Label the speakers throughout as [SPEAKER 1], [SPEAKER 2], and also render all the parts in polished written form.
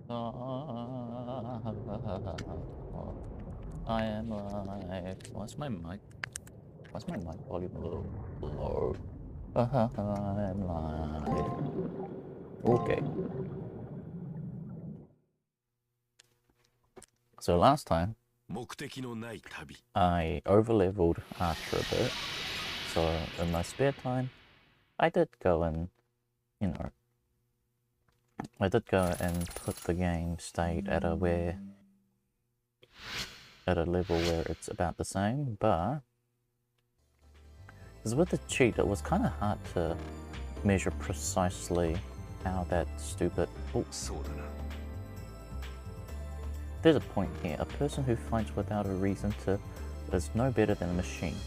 [SPEAKER 1] I am live. What's my mic? What's my mic volume a little low? I'm live. Okay. So last time, I overleveled Archer a bit. So in my spare time, I did go and, I did go and put the game state at a level where it's about the same, but because with the cheat, it was kind of hard to measure precisely how that stupid. Oh. There's a point here. A person who fights without a reason to is no better than a machine.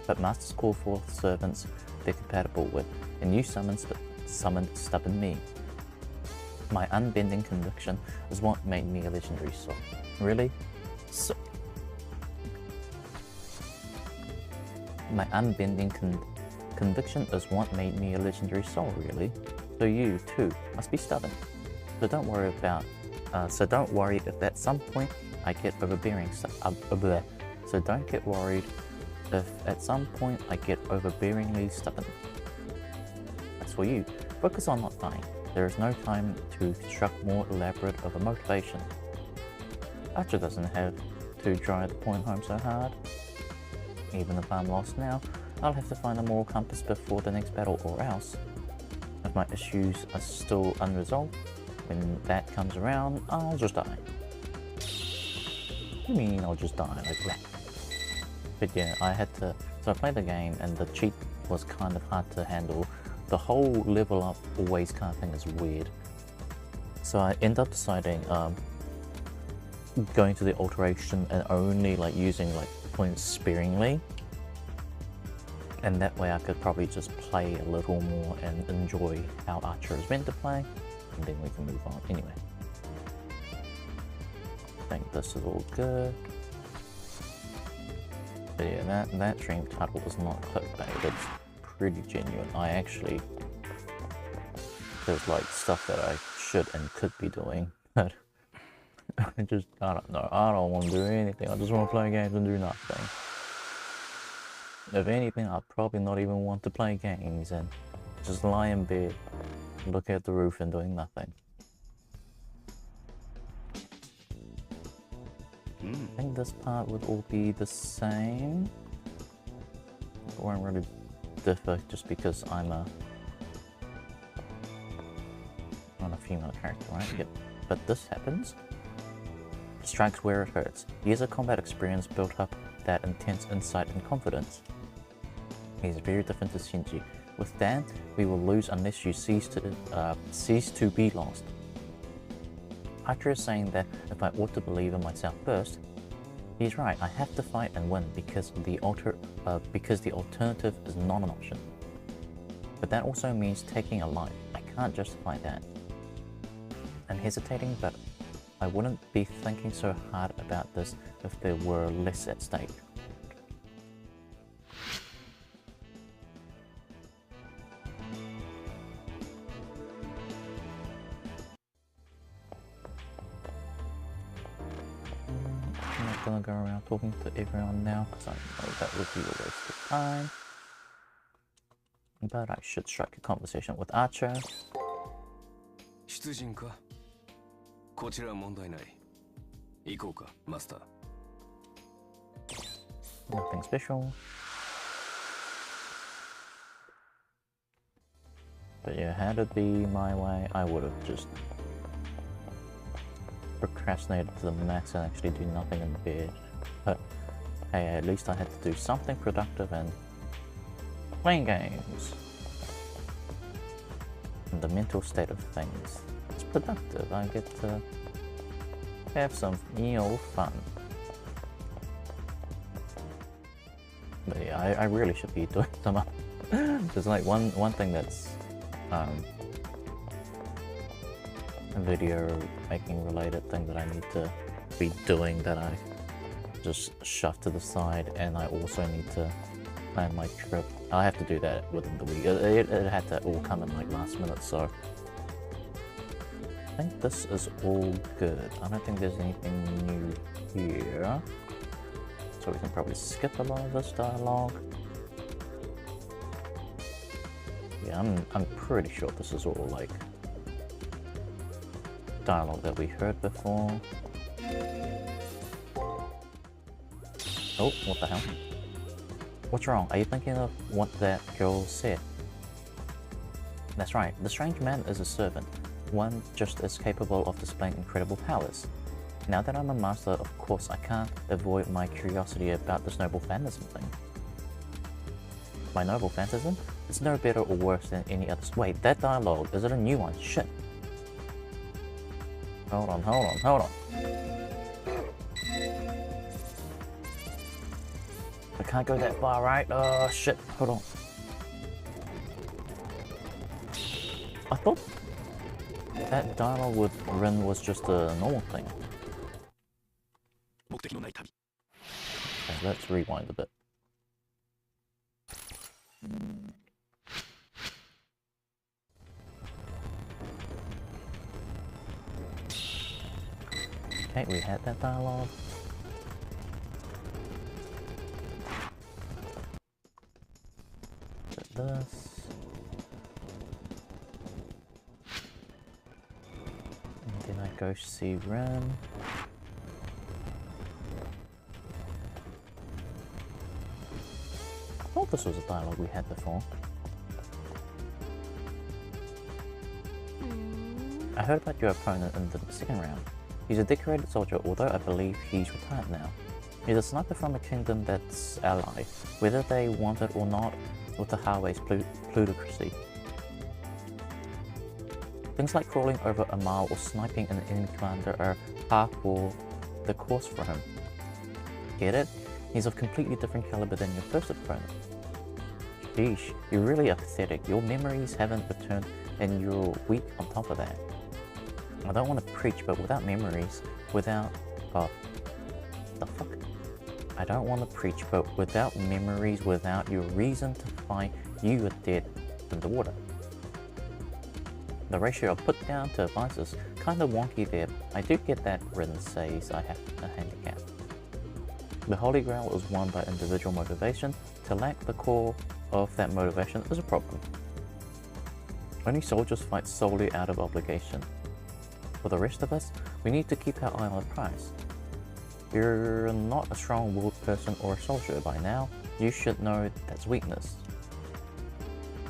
[SPEAKER 1] But masters call forth servants they're compatible with, and you summoned stubborn me. My unbending conviction is what made me a legendary soul. Really? So my unbending conviction is what made me a legendary soul, really. So you, too, must be stubborn. So don't worry if at some point I get overbearing. So don't get worried if at some point I get overbearingly stubborn. As for you, focus on not dying. There is no time to construct more elaborate of a motivation. Archer doesn't have to drive the point home so hard. Even if I'm lost now, I'll have to find a moral compass before the next battle, or else, if my issues are still unresolved, when that comes around, I'll just die. What do you mean I'll just die like that? But yeah, so I played the game and the cheat was kind of hard to handle. The whole level up always kind of thing is weird. So I end up deciding going to the alteration and only like using like points sparingly. And that way I could probably just play a little more and enjoy how Archer is meant to play. And then we can move on. Anyway. I think this is all good. But yeah, that dream title is not clickbait, it's pretty genuine. There's like stuff that I should and could be doing, but I don't know, I don't want to do anything, I just want to play games and do nothing. If anything, I'd probably not even want to play games and just lie in bed, look at the roof and doing nothing. I think this part would all be the same. It won't really differ just because I'm a female character, right? Yep. But this happens. Strikes where it hurts. Years of combat experience built up that intense insight and confidence. He's very different to Shinji. With Dan, we will lose unless you cease to be lost. Archer is saying that if I ought to believe in myself first, he's right. I have to fight and win because the alternative is not an option. But that also means taking a life. I can't justify that. I'm hesitating, but I wouldn't be thinking so hard about this if there were less at stake. I'm not gonna go around talking to everyone now because I know that would be a waste of time. But I should strike a conversation with Archer. Nothing special. But yeah, had it be my way, I would have just procrastinated to the max and actually do nothing in bed. But hey, at least I had to do something productive and playing games. And the mental state of things. It's productive. I get to have some fun. But yeah, I really should be doing some. There's like one thing that's a video making related thing that I need to be doing that I just shoved to the side, and I also need to plan my trip. I have to do that within the week. It had to all come in like last minute, so I think this is all good. I don't think there's anything new here. So we can probably skip a lot of this dialogue. Yeah, I'm pretty sure this is all like dialogue that we heard before. Oh, what the hell? What's wrong? Are you thinking of what that girl said? That's right, the strange man is a servant, one just as capable of displaying incredible powers. Now that I'm a master, of course I can't avoid my curiosity about this noble phantasm thing. My noble phantasm? It's no better or worse than any other. Wait, that dialogue, is it a new one? Shit. Hold on. I can't go that far, right? Oh, shit. Hold on. I thought that dialogue with Rin was just a normal thing. Okay, let's rewind a bit. Okay, we had that dialogue. Put this. And then I go see Ren. I thought this was a dialogue we had before. I heard about your opponent in the second round. He's a decorated soldier, although I believe he's retired now. He's a sniper from a kingdom that's ally, whether they want it or not, with the highway's plutocracy. Things like crawling over a mile or sniping an enemy commander are par for the course for him. Get it? He's of completely different caliber than your first opponent. Sheesh, you really are pathetic. Your memories haven't returned and you're weak on top of that. I don't want to preach, but without memories, without... oh, the fuck? I don't want to preach, but without memories, without your reason to fight, you are dead in the water. The ratio of put down to advice is kinda wonky there. I do get that Rin says I have a handicap. The Holy Grail is won by individual motivation. To lack the core of that motivation is a problem. Only soldiers fight solely out of obligation. For the rest of us, we need to keep our eye on the prize. You're not a strong-willed person or a soldier by now. You should know that's weakness.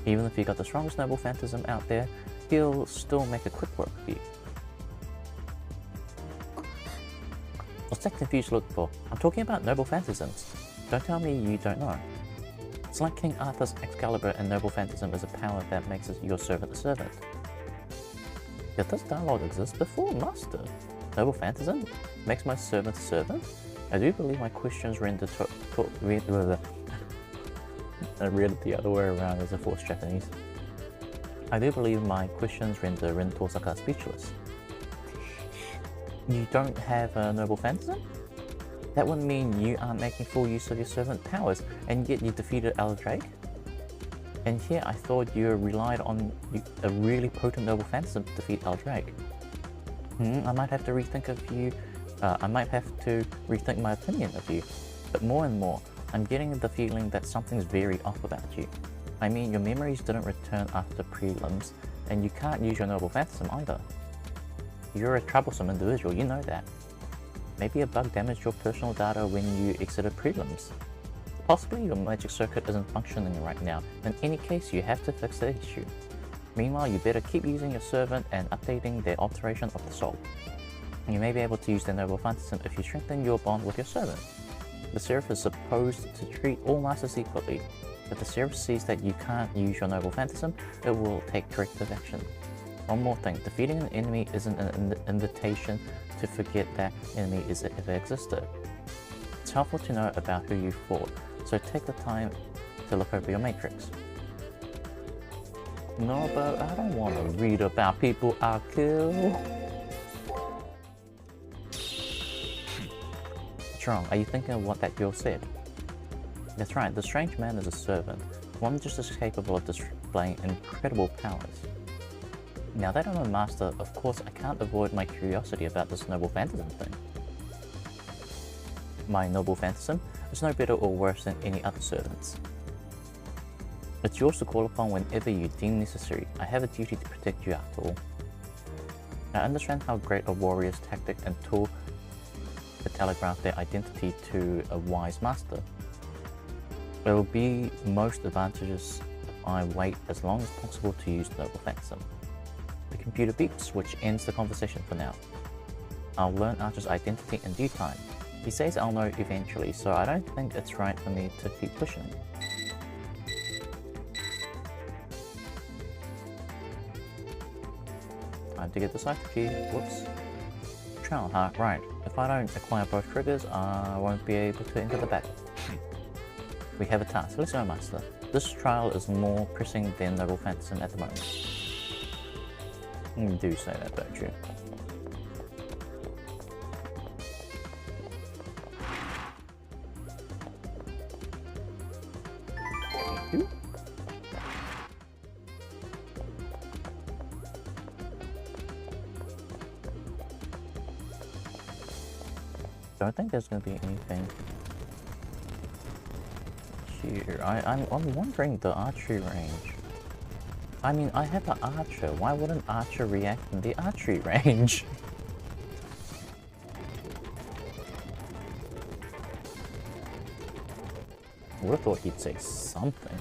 [SPEAKER 1] Even if you got the strongest noble phantasm out there, he'll still make a quick work of you. What's that confused look for? I'm talking about noble phantasms. Don't tell me you don't know. It's like King Arthur's Excalibur, and noble phantasm is a power that makes your servant a servant. Did this dialogue exist before? Master. Noble phantasm makes my servant a servant? I do believe my questions render I read it the other way around as a forced Japanese. I do believe my questions render Rin Tosaka speechless. You don't have a noble phantasm? That would mean you aren't making full use of your servant powers, and yet you defeated Eldrake? And here I thought you relied on a really potent noble phantasm to defeat Eldrake. I might have to rethink my opinion of you. But more and more, I'm getting the feeling that something's very off about you. I mean, your memories didn't return after prelims, and you can't use your noble phantasm either. You're a troublesome individual, you know that. Maybe a bug damaged your personal data when you exited prelims. Possibly your magic circuit isn't functioning right now. In any case, you have to fix the issue. Meanwhile, you better keep using your servant and updating their alteration of the soul. You may be able to use their noble phantasm if you strengthen your bond with your servant. The Seraph is supposed to treat all masters equally. If the Seraph sees that you can't use your noble phantasm, it will take corrective action. One more thing, defeating an enemy isn't an invitation to forget that enemy ever existed. It's helpful to know about who you fought, so take the time to look over your matrix. No, but I don't want to read about people I kill. What's wrong? Are you thinking of what that girl said? That's right, the strange man is a servant, one just as capable of displaying incredible powers. Now that I'm a master, of course I can't avoid my curiosity about this noble phantasm thing. My noble phantasm is no better or worse than any other servants. It's yours to call upon whenever you deem necessary. I have a duty to protect you after all. I understand how great a warrior's tactic and tool to telegraph their identity to a wise master. It will be most advantageous I wait as long as possible to use noble phantasm. The computer beeps, which ends the conversation for now. I'll learn Archer's identity in due time. He says I'll know eventually, so I don't think it's right for me to keep pushing. Time to get the cipher key. Whoops. Trial heart, right. If I don't acquire both triggers, I won't be able to enter the battle. We have a task. Let's go, Master. This trial is more pressing than noble phantasm at the moment. You do say that, don't you? Thank you. Don't think there's going to be anything here. I'm wondering the archery range. I mean, I have an archer. Why wouldn't archer react in the archery range? I would have thought he'd say something,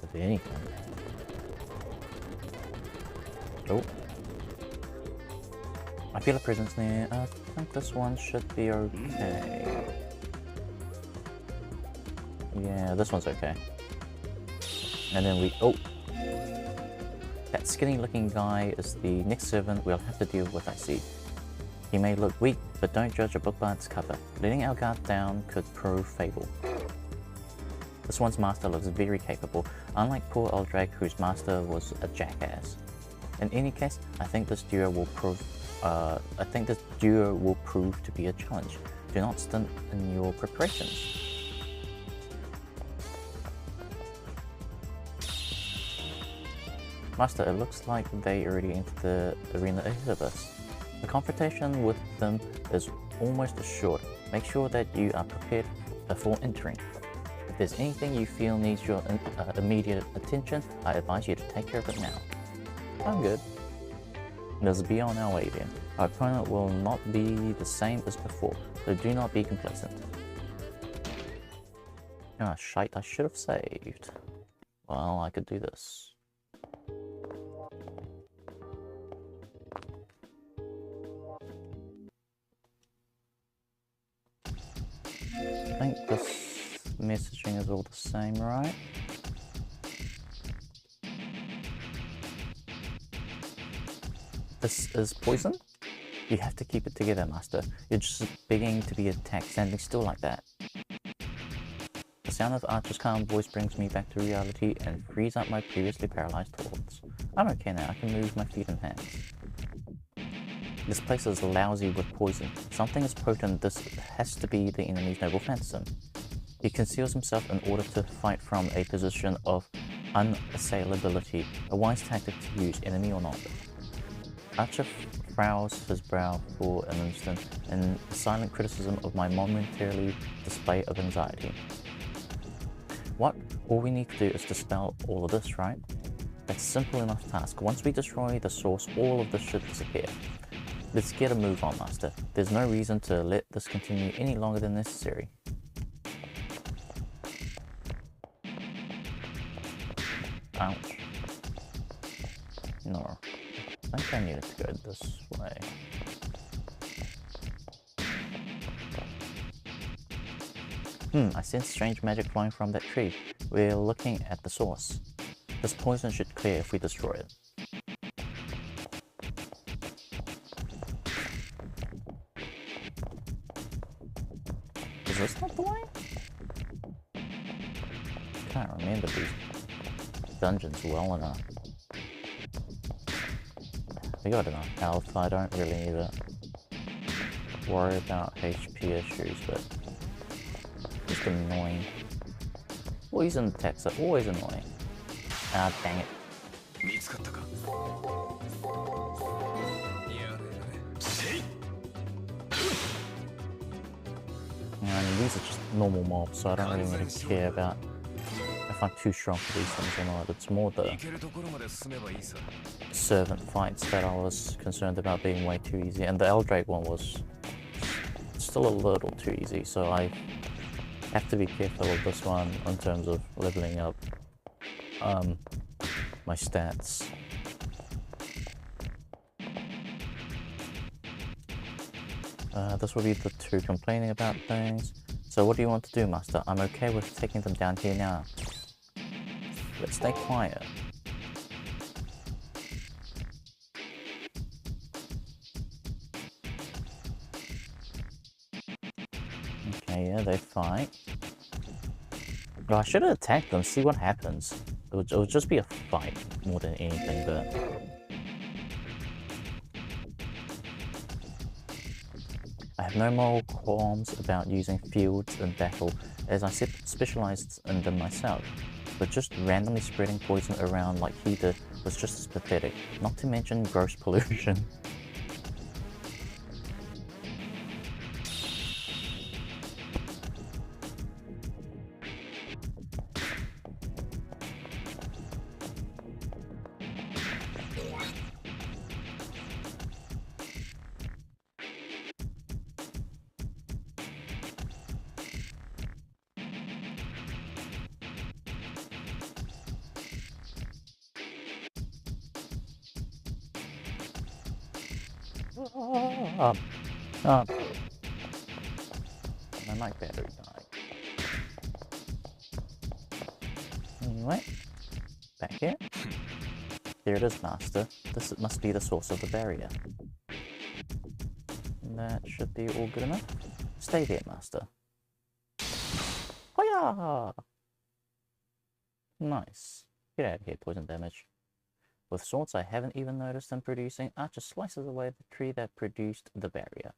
[SPEAKER 1] if anything. Oh. I feel a presence near. I think this one should be okay. Yeah, this one's okay. And then oh. That skinny looking guy is the next servant we'll have to deal with, I see. He may look weak, but don't judge a book by its cover. Letting our guard down could prove fatal. This one's master looks very capable, unlike poor Eldrake, whose master was a jackass. In any case, I think this duo will prove to be a challenge. Do not stint in your preparations. Master, it looks like they already entered the arena ahead of us. The confrontation with them is almost assured. Make sure that you are prepared before entering. If there's anything you feel needs your immediate attention, I advise you to take care of it now. I'm good. Let's be on our way then. Our opponent will not be the same as before, so do not be complacent. Ah, shite, I should have saved. Well, I could do this. I think this messaging is all the same, right? This is poison? You have to keep it together, Master. You're just begging to be attacked, standing still like that. The sound of Archer's calm voice brings me back to reality and frees up my previously paralyzed thoughts. I'm okay now, I can move my feet and hands. This place is lousy with poison. Something is potent, this has to be the enemy's noble phantasm. He conceals himself in order to fight from a position of unassailability, a wise tactic to use, enemy or not. Archer frowns his brow for an instant in silent criticism of my momentarily display of anxiety. What? All we need to do is dispel all of this, right? That's a simple enough task. Once we destroy the source, all of this should disappear. Let's get a move on, Master. There's no reason to let this continue any longer than necessary. Ouch. No. I think I needed to go this way. I sense strange magic flowing from that tree. We're looking at the source. This poison should clear if we destroy it. Is this not the way? Can't remember these dungeons well enough. We got enough health, I don't really need to worry about HP issues, but just annoying. Poison attacks are always annoying. Ah, dang it. And these are just normal mobs, so I don't really care about if I'm too strong for these things or not. It's more the servant fights that I was concerned about being way too easy, and the Eldrake one was still a little too easy, so I have to be careful of this one in terms of leveling up my stats. This will be the two complaining about things. So what do you want to do, Master? I'm okay with taking them down here now. Let's stay quiet. Okay, yeah, they fight. Oh, I should have attacked them, see what happens. It would just be a fight more than anything, but... I have no moral qualms about using fields in battle, as I specialized in them myself. But just randomly spreading poison around like he did was just as pathetic, not to mention gross pollution. My mic battery died. Anyway, back here. Here it is, Master. This must be the source of the barrier. That should be all good enough. Stay there, Master. Hoya! Nice. Get out of here, poison damage. With swords I haven't even noticed them producing, Archer slices away the tree that produced the barrier.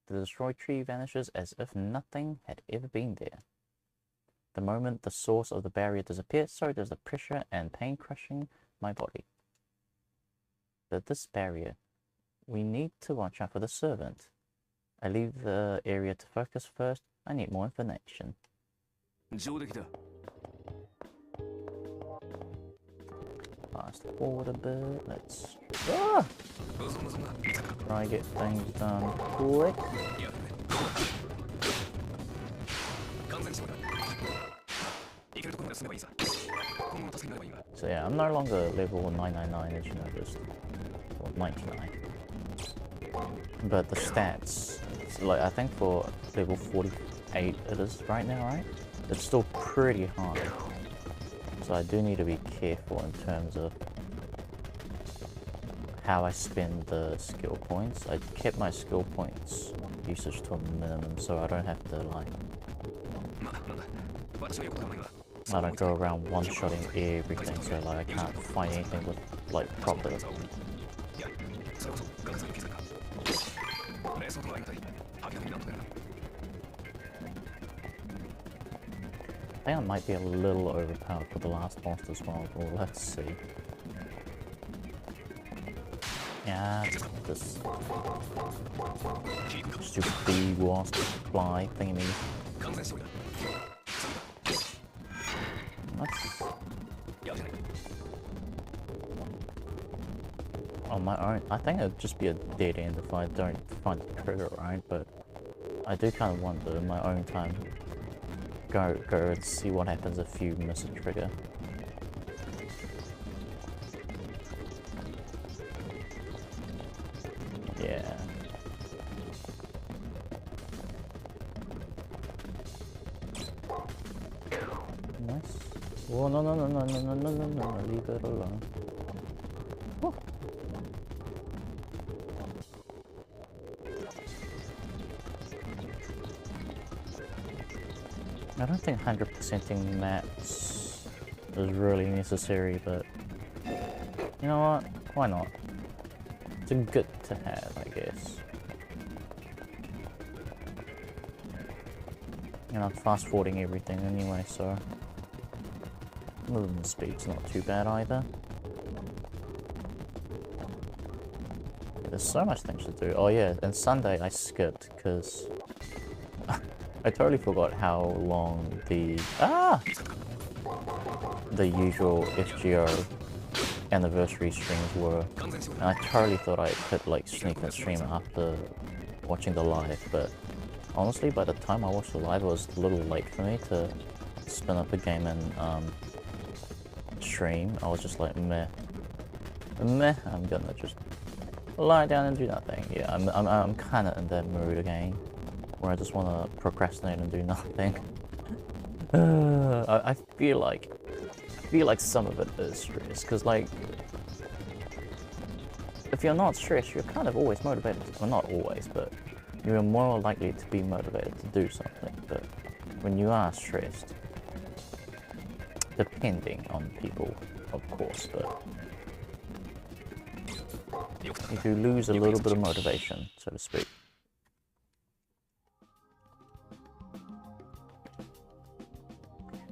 [SPEAKER 1] The destroyed tree vanishes as if nothing had ever been there. The moment the source of the barrier disappears, so does the pressure and pain crushing my body. But this barrier, we need to watch out for the servant. I leave the area to focus first. I need more information. Fast forward a bit. Let's try and get things done quick. So yeah, I'm no longer level 999 as you noticed, or 99. But the stats, like I think for level 48 it is right now, right? It's still pretty high. So I do need to be careful in terms of how I spend the skill points. I kept my skill points usage to a minimum so I don't have to like... I don't go around one-shotting everything, so like I can't find anything with like proper... I think I might be a little overpowered for the last boss as well, but let's see. Yeah, this stupid bee wasp fly thingy. Let's... On my own, I think it'd just be a dead end if I don't find the trigger right, but I do kind of wonder in my own time. Go and see what happens if you miss a trigger. Yeah. Nice. Oh no, leave it alone. Oh. I don't think 100%ing maps is really necessary, but you know what? Why not? It's a good to have, I guess. And I'm fast forwarding everything anyway, so movement speed's not too bad either. There's so much things to do. Oh yeah, and Sunday I skipped because I totally forgot how long the usual FGO anniversary streams were. And I totally thought I could like sneak and stream after watching the live, but honestly by the time I watched the live it was a little late for me to spin up a game and stream. I was just like meh, I'm gonna just lie down and do nothing. Yeah, I'm kind of in that mood again, where I just want to procrastinate and do nothing. I feel like some of it is stress, because like, if you're not stressed, you're kind of always motivated. Well, not always, but you're more likely to be motivated to do something. But when you are stressed, depending on people, of course, but you do lose a little bit of motivation, so to speak.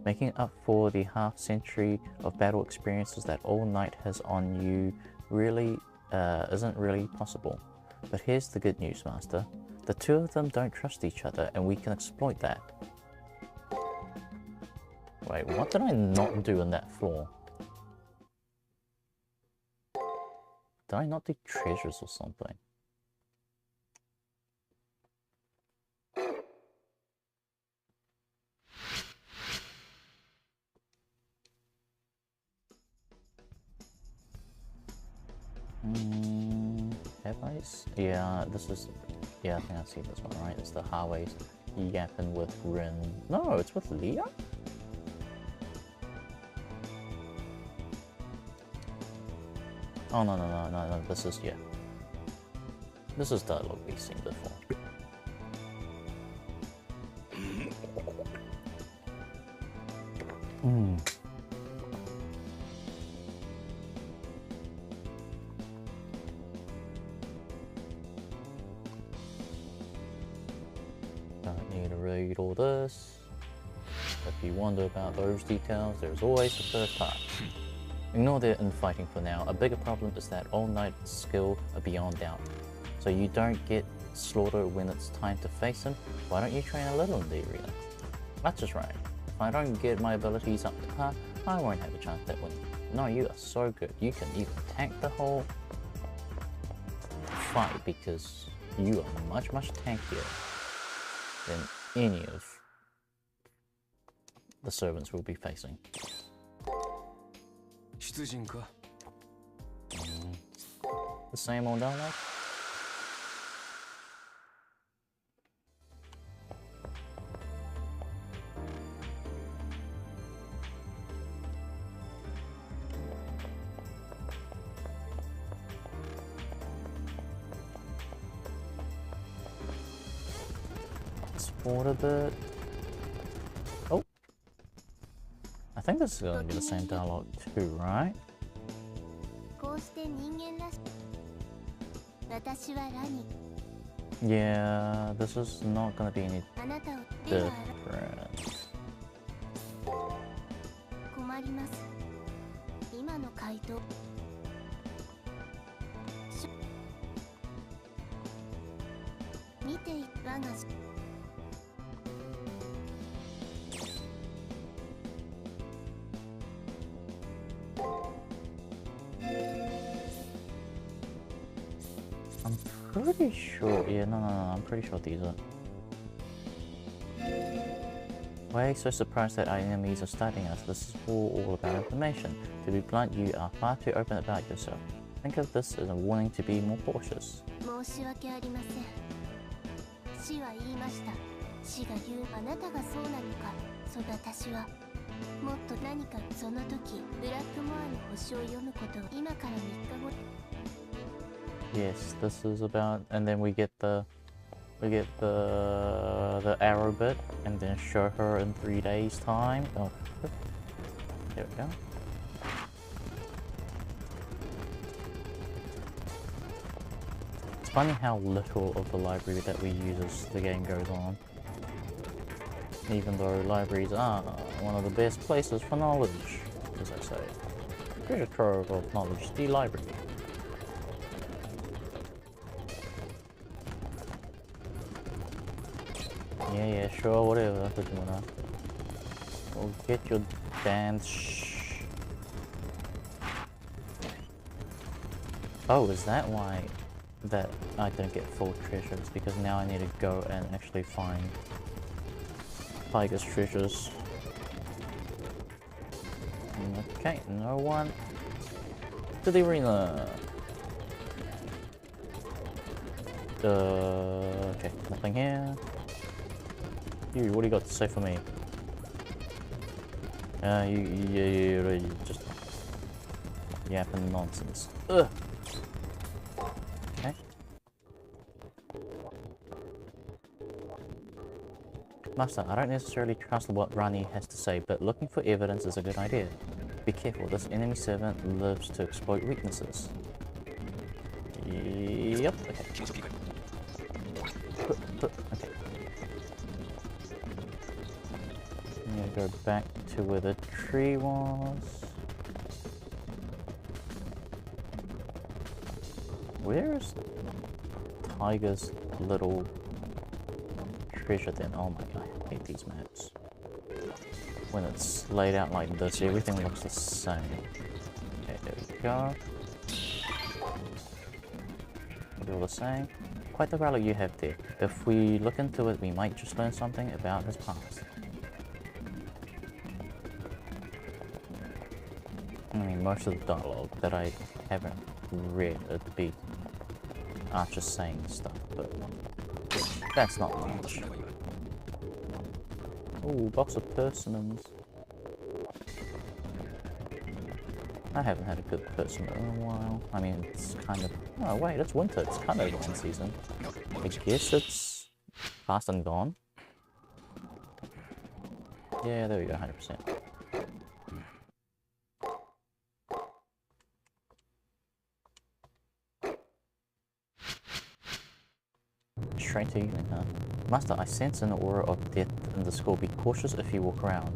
[SPEAKER 1] Making up for the half-century of battle experiences that All Night has on you really isn't really possible. But here's the good news, Master. The two of them don't trust each other, and we can exploit that. Wait, what did I not do on that floor? Did I not do treasures or something? Have I? Yeah, this is... Yeah, I think I see this one, right? It's the highways yapping with Rin. No, it's with Leah? Oh, no, this is, yeah. This is dialogue we've seen before. Don't need to read all this. If you wonder about those details, there's always the first part. Ignore their infighting for now. A bigger problem is that All Night's skill are beyond doubt. So you don't get slaughtered when it's time to face him. Why don't you train a little in the arena? That's just right. If I don't get my abilities up to par, I won't have a chance at winning. No, you are so good. You can even tank the whole fight because you are much tankier than any of the servants we'll be facing. The same old dialogue? Sport a bit. Oh, I think this is going to be the same dialogue too, right? Yeah, this is not going to be any different. I'm pretty sure, yeah, no, I'm pretty sure these are. Why are you so surprised that our enemies are studying us? This is all about information. To be blunt, you are far too open about yourself. Think of this as a warning to be more cautious. Yes, this is about, and then we get the arrow bit, and then show her in 3 days' time. Oh, there we go. It's funny how little of the library that we use as the game goes on. Even though libraries are one of the best places for knowledge, as I say. Treasure trove of knowledge, the library. Yeah, sure, whatever. Well, get your damn Oh, is that why that I didn't get full treasures? Because now I need to go and actually find Tiger's treasures. Okay, no one. To the arena. Okay, nothing here. You, what do you got to say for me? You just yapping nonsense. Ugh. Okay. Master, I don't necessarily trust what Rani has to say, but looking for evidence is a good idea. Be careful, this enemy servant lives to exploit weaknesses. Yep, okay. Okay. I'm gonna go back to where the tree was. Where is Tiger's little treasure then? Oh my god, I hate these maps. When it's laid out like this, everything looks the same. Okay, there we go. All the same. Quite the relic you have there. If we look into it, we might just learn something about his past. I mean, most of the dialogue that I haven't read would be Archer saying stuff, but that's not much. Ooh, box of persimmons. I haven't had a good persimmon in a while. I mean, it's kind of... Oh wait, it's winter. It's kind of one season. I guess it's past and gone. Yeah, there we go, 100%. Straight to evening, huh? Master, I sense an aura of death in the school. Be cautious if you walk around.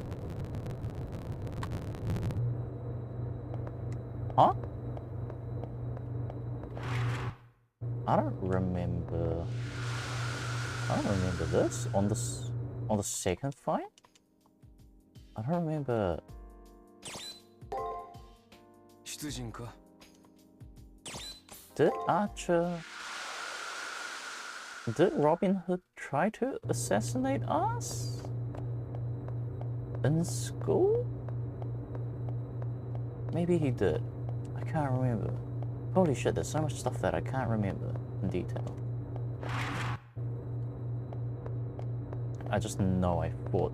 [SPEAKER 1] Huh? I don't remember this on the second fight. I don't remember. Did Robin Hood try to assassinate us in school? Maybe he did. I can't remember. Holy shit, there's so much stuff that I can't remember in detail. I just know I fought,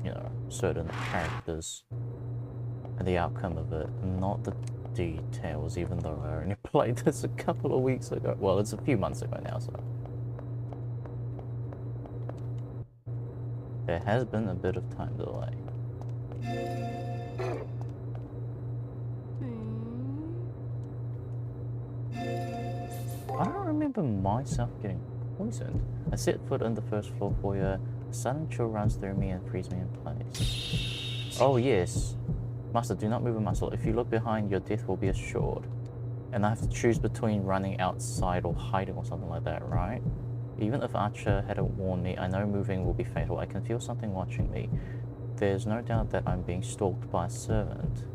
[SPEAKER 1] you know, certain characters and the outcome of it, not the details, even though I only played this a couple of weeks ago. Well, it's a few months ago now, so. There has been a bit of time delay. I don't remember myself getting poisoned. I set foot on the first floor foyer. A sudden chill runs through me and frees me in place. Oh yes. Master, do not move a muscle. If you look behind, your death will be assured. And I have to choose between running outside or hiding or something like that, right? Even if Archer hadn't warned me, I know moving will be fatal. I can feel something watching me. There's no doubt that I'm being stalked by a servant.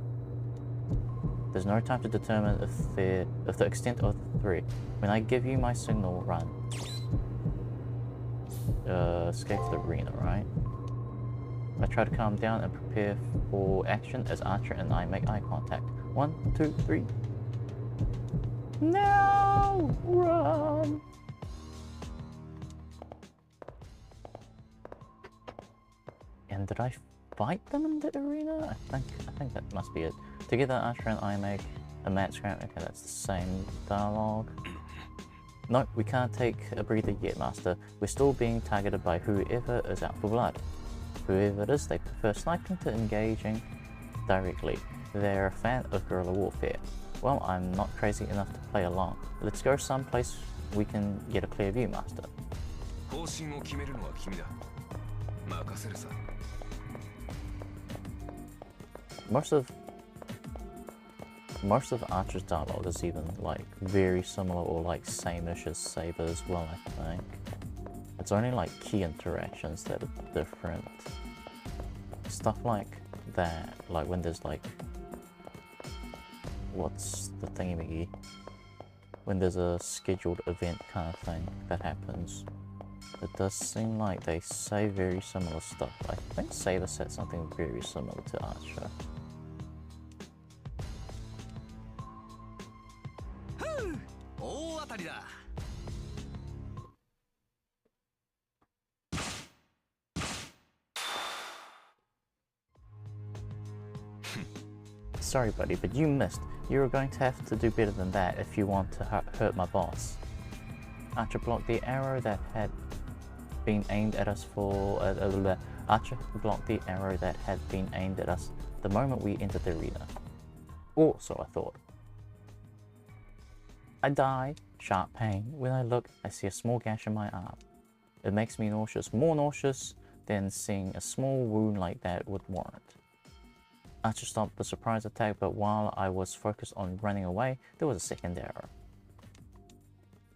[SPEAKER 1] There's no time to determine if the extent of the threat. When I give you my signal, run. Escape the arena, right? I try to calm down and prepare for action as Archer and I make eye contact. 1, 2, 3. No! Run! And did I fight them in the arena? I think that must be it. Together, Archer and I make a mat scrap. Okay, that's the same dialogue. No, we can't take a breather yet, Master. We're still being targeted by whoever is out for blood. Whoever it is, they prefer sniping to engaging directly. They're a fan of guerrilla warfare. Well, I'm not crazy enough to play along. Let's go someplace we can get a clear view, Master. Most of Archer's dialogue is even like very similar or like same-ish as Saber as well, I think. It's only like key interactions that are different. Stuff like that, like when there's like, what's the thingy-majiggy? When there's a scheduled event kind of thing that happens. It does seem like they say very similar stuff. I think Saber said something very similar to Archer. Sorry buddy, but you missed. You were going to have to do better than that if you want to hurt my boss. Archer blocked the arrow that had been aimed at us Archer blocked the arrow that had been aimed at us the moment we entered the arena. Or so I thought. I die, sharp pain. When I look, I see a small gash in my arm. It makes me nauseous, more nauseous than seeing a small wound like that would warrant. Archer stopped the surprise attack, but while I was focused on running away, there was a second arrow.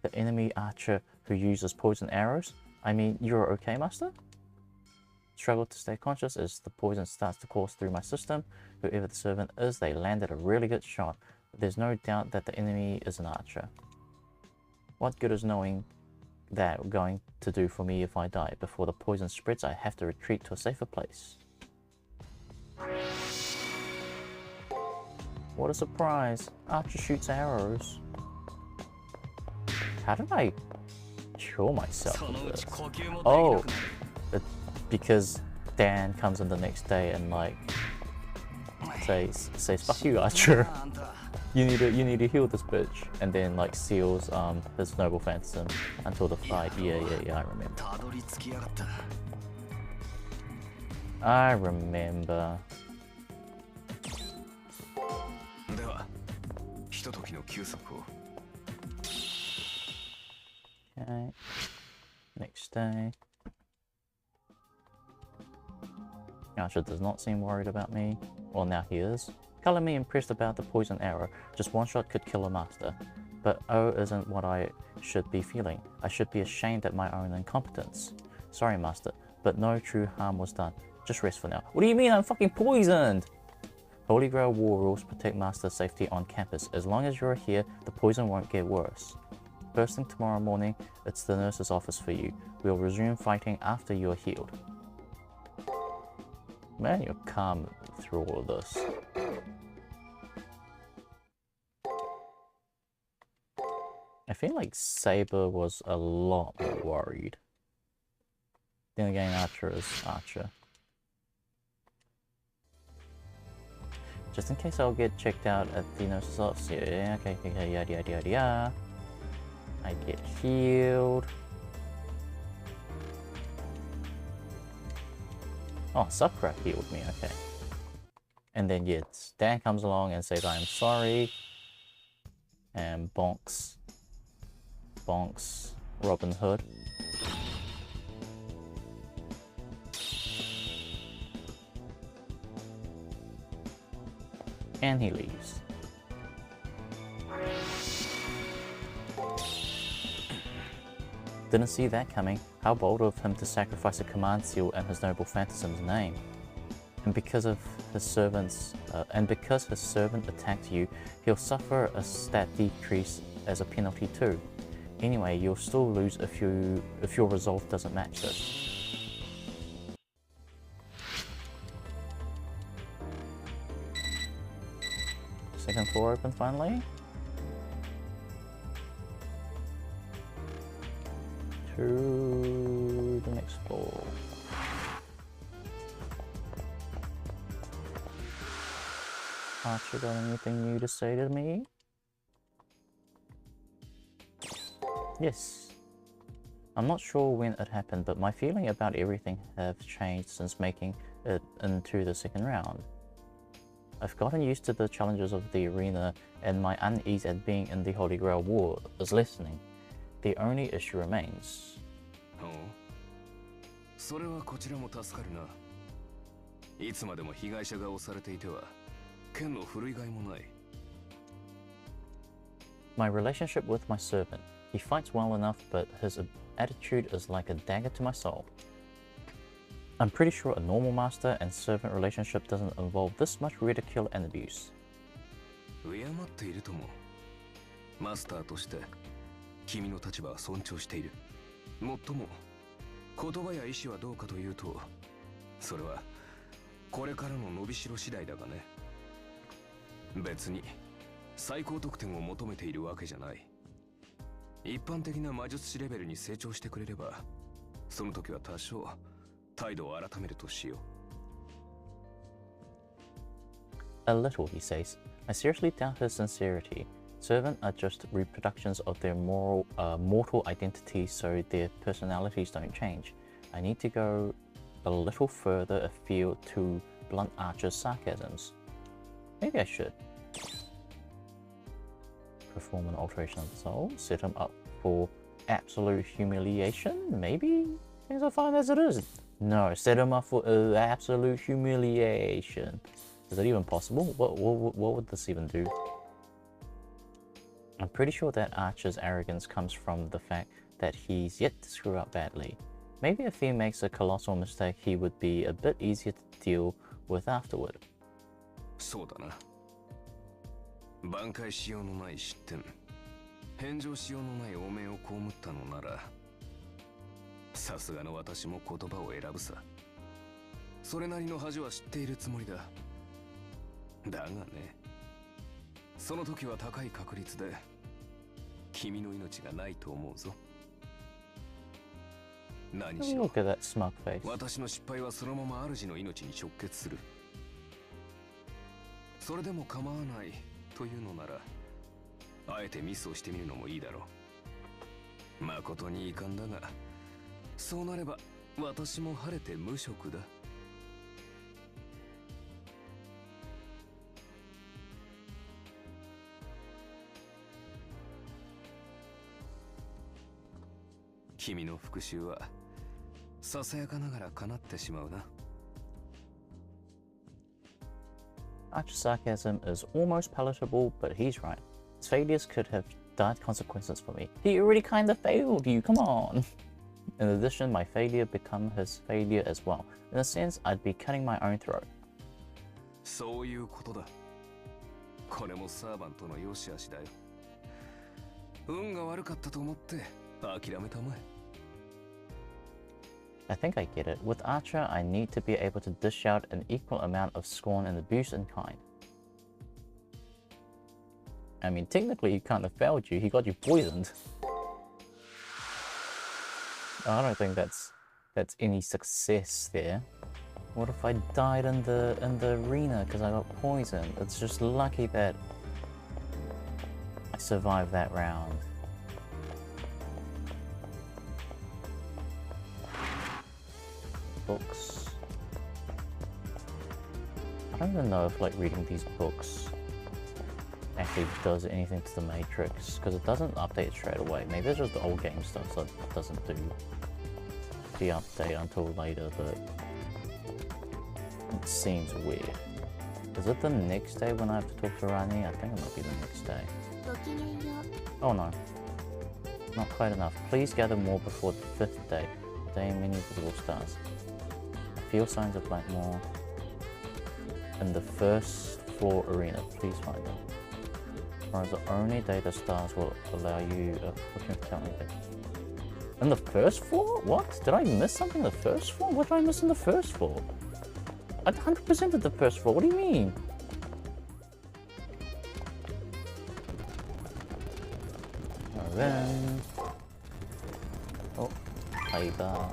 [SPEAKER 1] The enemy archer who uses poison arrows? I mean, you're okay, master? Struggled to stay conscious as the poison starts to course through my system. Whoever the servant is, they landed a really good shot. But there's no doubt that the enemy is an archer. What good is knowing that going to do for me if I die? Before the poison spreads, I have to retreat to a safer place. What a surprise! Archer shoots arrows. How did I cure myself of this? Oh, because Dan comes in the next day and like says fuck you, Archer. You need to heal this bitch, and then like seals his noble phantasm until the fight. Yeah, I remember. I remember. Okay. Next day. Archer does not seem worried about me. Well, now he is. Color me impressed about the poison arrow. Just one shot could kill a master. But oh isn't what I should be feeling. I should be ashamed at my own incompetence. Sorry, master, but no true harm was done. Just rest for now. What do you mean I'm fucking poisoned? Holy Grail war rules protect master safety on campus. As long as you're here, the poison won't get worse. First thing tomorrow morning, it's the nurse's office for you. We'll resume fighting after you're healed. Man, you're calm through all of this. I feel like Saber was a lot more worried. Then again, Archer is Archer. Just in case I'll get checked out at the nurse's office. Yeah, okay, yada. I get healed. Oh, Sakura healed me, okay. And then yes, Dan comes along and says I'm sorry. And bonks Robin Hood. And he leaves. Didn't see that coming. How bold of him to sacrifice a command seal in his noble phantasm's name. And because his servant attacked you, he'll suffer a stat decrease as a penalty too. Anyway, you'll still lose if your resolve doesn't match this. Second floor open finally. To the next floor. Archer, got anything new to say to me? Yes. I'm not sure when it happened, but my feeling about everything have changed since making it into the second round. I've gotten used to the challenges of the arena, and my unease at being in the Holy Grail War is lessening. The only issue remains. Oh. My relationship with my servant. He fights well enough, but his attitude is like a dagger to my soul. I'm pretty sure a normal master and servant relationship doesn't involve this much ridicule and abuse.
[SPEAKER 2] 敬っているとも。マスターとして君の立場は尊重している。もっとも言葉や意志はどうかというと、それはこれからの伸びしろ次第だがね。別に最高得点を求めているわけじゃない。一般的な魔術師レベルに成長してくれれば、その時は多少態度を改めるとしよう。
[SPEAKER 1] A little, he says. I seriously doubt his sincerity. Servants are just reproductions of their mortal identity, so their personalities don't change. I need to go a little further afield to blunt Archer's sarcasms. Maybe I should. Perform an alteration of the soul, set him up for absolute humiliation, maybe? Things are fine as it is. No, set him up for absolute humiliation. Is that even possible? What would this even do? I'm pretty sure that Archer's arrogance comes from the fact that he's yet to screw up badly. Maybe if he makes a colossal mistake, he would be a bit easier to deal with afterward.
[SPEAKER 2] そうだな。挽回しようのない失点、返上しようのない汚名を被ったのなら、さすがの私も言葉を選ぶさ。それなりの恥は知っているつもりだ。だがね、その時は高い確率で君の命がないと思うぞ。何しろ
[SPEAKER 1] Look at that smug face.
[SPEAKER 2] 私の失敗はそのまま主の命に直結する。それでも構わないというのなら、あえてミスをしてみるのもいいだろう。誠に遺憾だが、そうなれば私も晴れて無職だ。君の復讐はささやかながら叶ってしまうな。
[SPEAKER 1] Archer's sarcasm is almost palatable, but he's right. His failures could have dire consequences for me. He already kinda failed you, come on! In addition, my failure become his failure as well. In a sense, I'd be cutting my own throat.
[SPEAKER 2] そういうことだ。これもサーバントの良し悪しだよ。運が悪かったと思って諦めたまえ。
[SPEAKER 1] I think I get it. With Archer, I need to be able to dish out an equal amount of scorn and abuse in kind. I mean, technically he kind of failed you. He got you poisoned. I don't think that's any success there. What if I died in the arena because I got poisoned? It's just lucky that I survived that round. Books. I don't even know if like reading these books actually does anything to the Matrix, because it doesn't update straight away. Maybe it's just the old game stuff that doesn't do the update until later, but it seems weird. Is it the next day when I have to talk to Rani? I think it might be the next day. Oh no. Not quite enough. Please gather more before the 5th day. Day many visible stars. I feel signs of Blackmore in the 1st floor arena. Please find them. Or is the only day the stars will allow you a fortune telling bit. In the 1st floor? What? Did I miss something in the 1st floor? What did I miss in the 1st floor? I 100% of the 1st floor. What do you mean? And then... Oh, labor.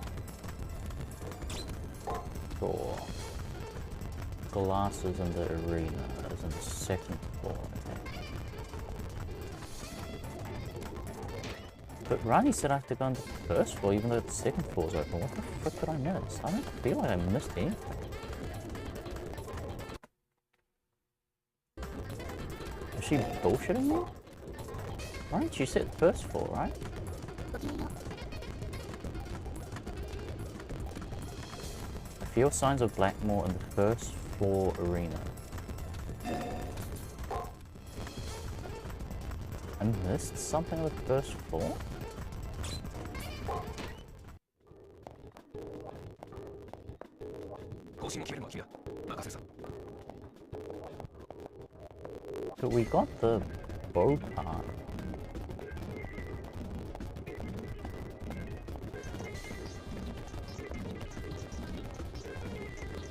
[SPEAKER 1] Door. Glasses in the arena. That is in the 2nd floor. Okay. But Rani said I have to go on the 1st floor even though the 2nd floor is open. What the frick did I miss? I don't feel like I missed anything. Is she bullshitting me? Right, she said 1st floor, right? I feel signs of Blackmore in the 1st floor arena. I missed something with first floor? So we got the bow part.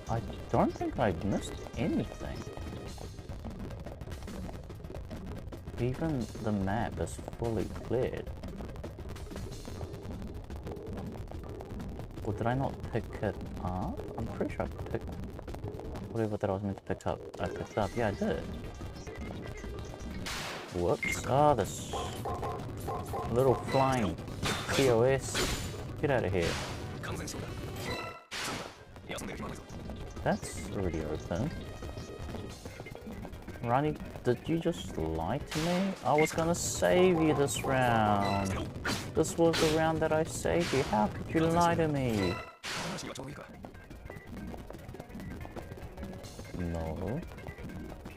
[SPEAKER 1] I don't think I missed anything. Even the map is fully cleared. Or did I not pick it up? I'm pretty sure I picked whatever that I was meant to pick up. I picked up. Yeah, I did. Whoops. Ah, this little flying POS. Get out of here. That's already open. Ronnie, did you just lie to me? I was gonna save you this round. This was the round that I saved you. How could you lie to me? No.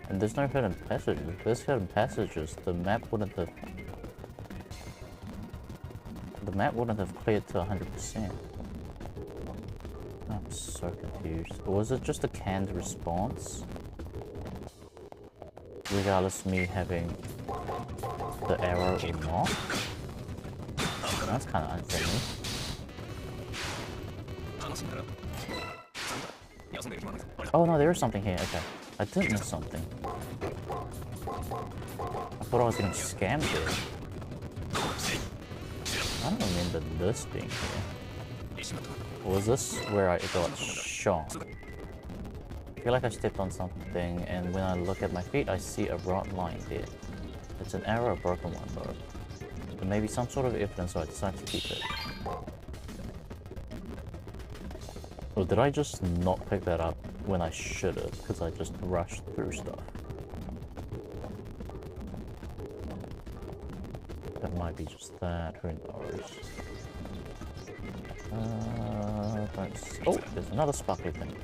[SPEAKER 1] And there's no hidden passages. If there's hidden passages, the map wouldn't have... The map wouldn't have cleared to 100%. I'm so confused. Or was it just a canned response? Regardless of me having the arrow or not? That's kind of unsettling. Oh no, there is something here. Okay. I did miss something. I thought I was getting scammed here. I don't remember this being here. Or was this where I got shot? I feel like I stepped on something, and when I look at my feet, I see a rod lying there. It's an arrow, a broken one though. There may be some sort of evidence, so I decided to keep it. Or did I just not pick that up when I should have, because I just rushed through stuff? That might be just that, who knows? Oh, there's another sparkly thing.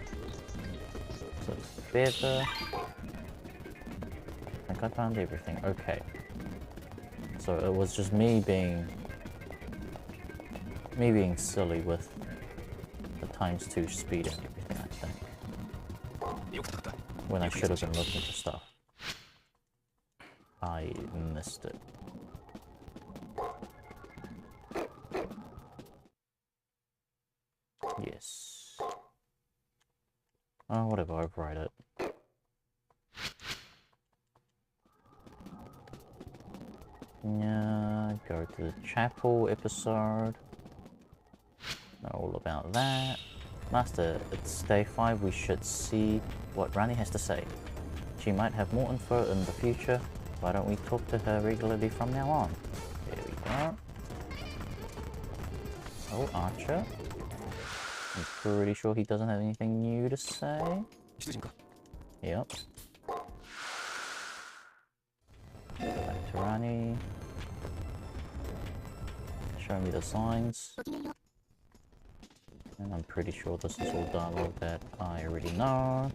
[SPEAKER 1] So feather. I think I found everything. Okay. So it was just me being silly with the ×2 speed and everything, I think. When I should have been looking for stuff. I missed it. Yes. Oh, whatever, override it. Yeah, go to the chapel episode. Know all about that. Master, it's day 5, we should see what Rani has to say. She might have more info in the future. Why don't we talk to her regularly from now on? There we go. Oh, Archer. I'm pretty sure he doesn't have anything new to say. Yep. Back to Rani. Show me the signs. And I'm pretty sure this is all dialogue that I already know.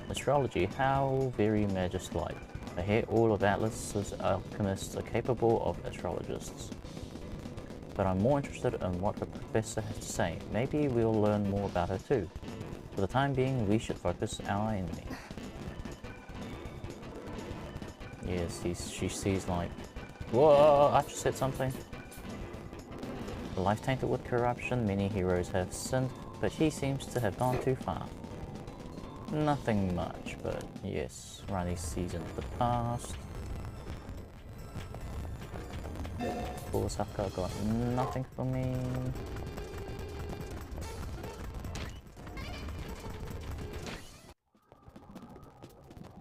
[SPEAKER 1] Astrology, how very magus-like. I hear all of Atlas's alchemists are capable of astrologists. But I'm more interested in what the professor has to say. Maybe we'll learn more about her too. For the time being, we should focus our enemy. Yes, she sees like... Whoa, I just said something. The life tainted with corruption, many heroes have sinned, but he seems to have gone too far. Nothing much, but yes, Rani sees into the past. Osaka got nothing for me.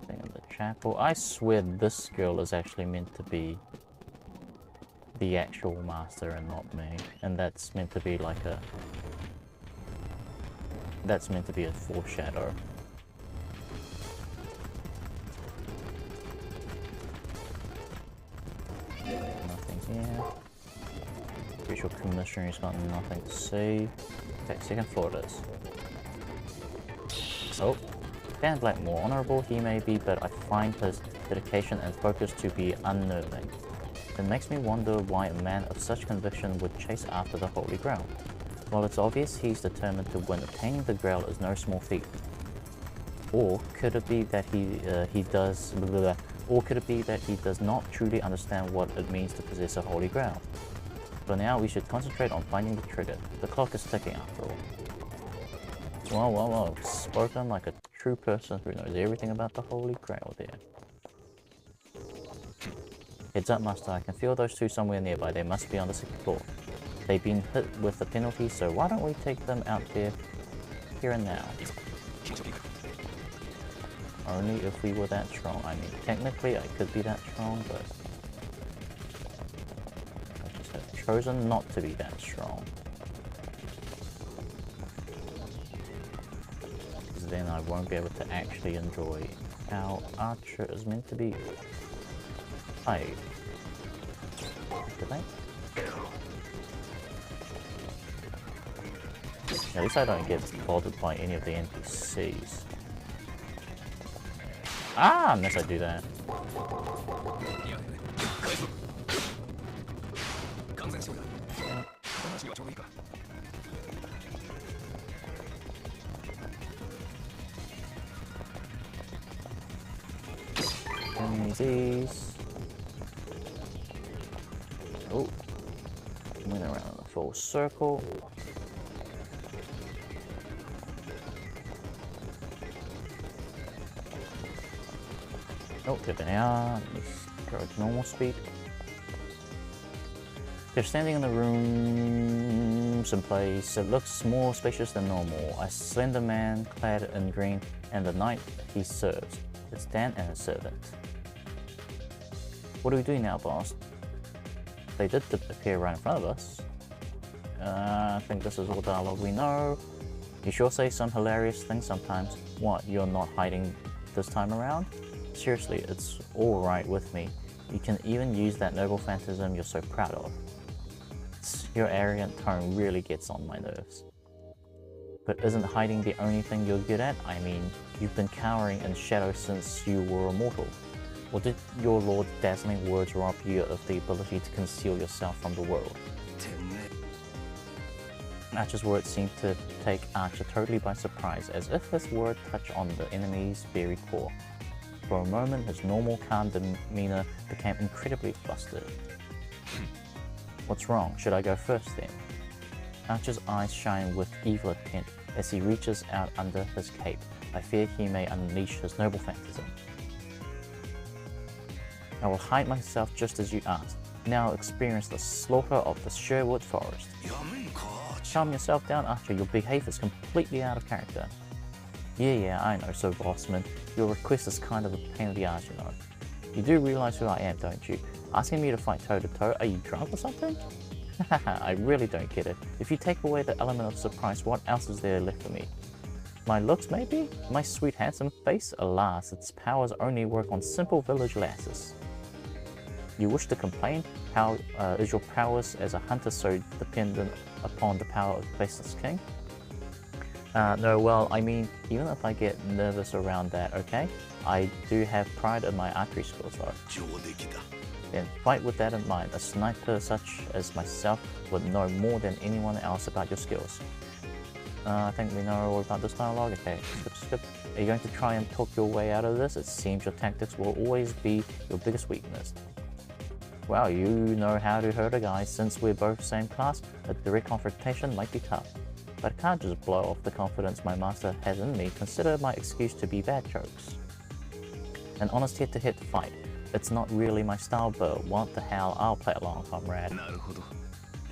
[SPEAKER 1] Thing in the chapel. I swear this girl is actually meant to be the actual master and not me. And that's meant to be like a... That's meant to be a foreshadow. Nothing here. Pretty sure Commissioner's got nothing to say. Okay, second floor it is. Oh, Dan Black more honorable he may be, but I find his dedication and focus to be unnerving. It makes me wonder why a man of such conviction would chase after the Holy Grail. While it's obvious he's determined to win, obtaining the Grail is no small feat. Or could it be that he does not truly understand what it means to possess a Holy Grail? For now, we should concentrate on finding the trigger. The clock is ticking after all. Whoa. Spoken like a true person who knows everything about the Holy Grail there. Heads up, Master. I can feel those two somewhere nearby. They must be on the second floor. They've been hit with a penalty, so why don't we take them out there here and now? Only if we were that strong. I mean, technically I could be that strong, but I just have chosen not to be that strong. Because then I won't be able to actually enjoy how Archer is meant to be played. Did I? At least I don't get bothered by any of the NPCs. Ah, unless I do that. These. Oh, went around in a full circle. Oh, dipping out. Let's go to normal speed. They're standing in the room someplace. It looks more spacious than normal. A slender man clad in green and the knight he serves. It's Dan and his servant. What do we do now, boss? They did appear right in front of us. I think this is all dialogue we know. You sure say some hilarious things sometimes. What, you're not hiding this time around? Seriously, it's alright with me. You can even use that noble phantasm you're so proud of. Your arrogant tone really gets on my nerves. But isn't hiding the only thing you're good at? I mean, you've been cowering in shadow since you were immortal. Or did your lord's dazzling words rob you of the ability to conceal yourself from the world? Archer's words seemed to take Archer totally by surprise, as if his word touched on the enemy's very core. For a moment, his normal calm demeanor became incredibly flustered. What's wrong? Should I go first then? Archer's eyes shine with evil intent as he reaches out under his cape. I fear he may unleash his noble phantasm. I will hide myself just as you asked. Now experience the slaughter of the Sherwood Forest. Calm yourself down, Archer. Your behavior is completely out of character. Yeah, I know, so bossman. Your request is kind of a pain in the ass, you know. You do realize who I am, don't you? Asking me to fight toe-to-toe? Are you drunk or something? I really don't get it. If you take away the element of surprise, what else is there left for me? My looks, maybe? My sweet handsome face? Alas, its powers only work on simple village lasses. You wish to complain? How is your prowess as a hunter so dependent upon the power of the faceless king? No, well, I mean, even if I get nervous around that, okay? I do have pride in my archery skills though. Then fight with that in mind. A sniper such as myself would know more than anyone else about your skills. I think we know all about this dialogue. Okay, skip. Are you going to try and talk your way out of this? It seems your tactics will always be your biggest weakness. Wow, you know how to hurt a guy. Since we're both same class, a direct confrontation might be tough. But I can't just blow off the confidence my master has in me. Consider my excuse to be bad jokes. An honest head-to-head fight. It's not really my style, but what the hell, I'll play along, comrade.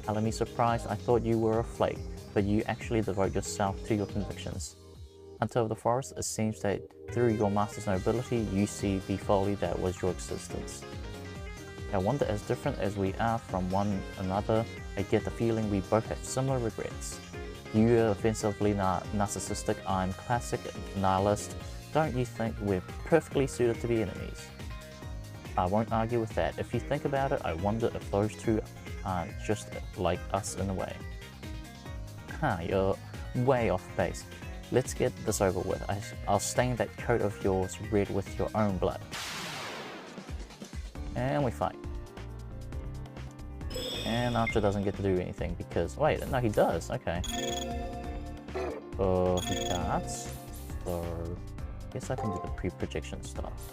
[SPEAKER 1] Telling me surprised, I thought you were a flake, but you actually devote yourself to your convictions. Hunter of the Forest, it seems that through your master's nobility, you see the folly that was your existence. I wonder, as different as we are from one another, I get the feeling we both have similar regrets. You are offensively narcissistic, I'm classic nihilist. Don't you think we're perfectly suited to be enemies? I won't argue with that. If you think about it, I wonder if those two aren't just like us in a way. You're way off base. Let's get this over with. I'll stain that coat of yours red with your own blood. And we fight. And Archer doesn't get to do anything because... Wait, no, he does. Okay. He darts. So... I guess I can do the pre-projection stuff.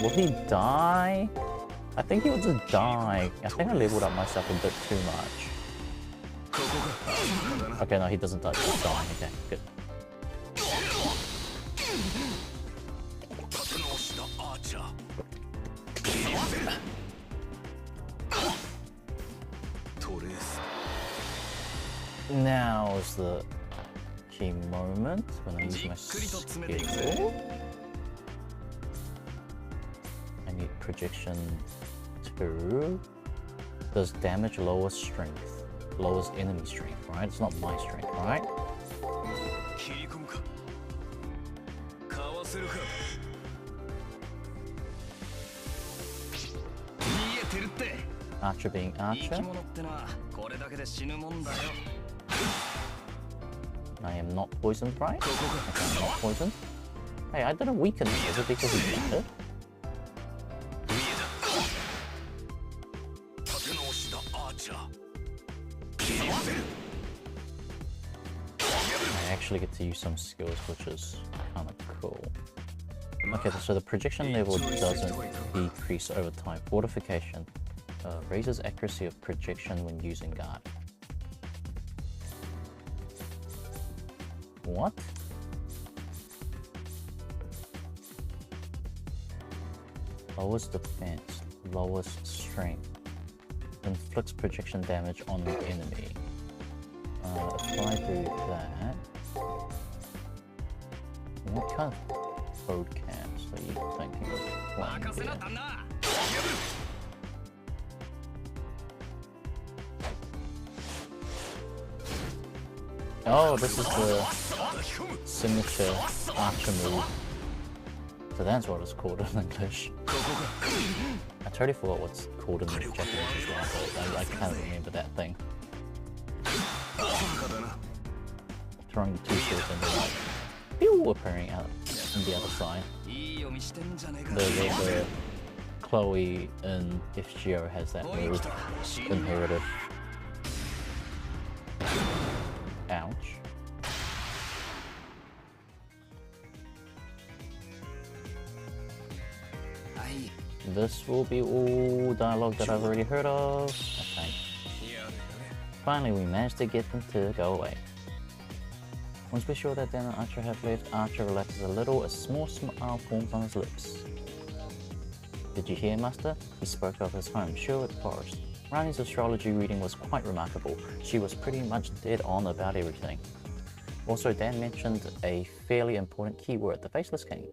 [SPEAKER 1] Will he die? I think he will just die. I think I leveled up myself a bit too much. Okay, no, he doesn't die. He's dying. Okay, good. Now is the key moment when I use my skill. I need projection 2. Does damage lowers strength. Lowers enemy strength, right? It's not my strength, right? Archer being Archer. I am not poisoned, right? Okay, I'm not poisoned. Hey, I didn't weaken him. Is it because he battered? I actually get to use some skills, which is kind of cool. Okay, so the projection level doesn't decrease over time. Fortification raises accuracy of projection when using guard. What? Lowers defense, lowers strength, inflicts projection damage on the enemy. If I do that, what kind of code camps are you thinking of playing here? Oh, this is the signature Archer move. So that's what it's called in English. I totally forgot what's called in Japanese as well, but I can't remember that thing. Throwing the 2 swords and they're like, pew, appearing out on the other side. The Chloe in FGO has that move, inherited. Ouch. This will be all dialogue that I've already heard of. Okay. Finally, we managed to get them to go away. Once we're sure that Dan and Archer have left, Archer relaxes a little, a small smile forms on his lips. Did you hear, Master? He spoke of his home, Sherwood Forest. Rani's astrology reading was quite remarkable. She was pretty much dead on about everything. Also, Dan mentioned a fairly important keyword, the Faceless King.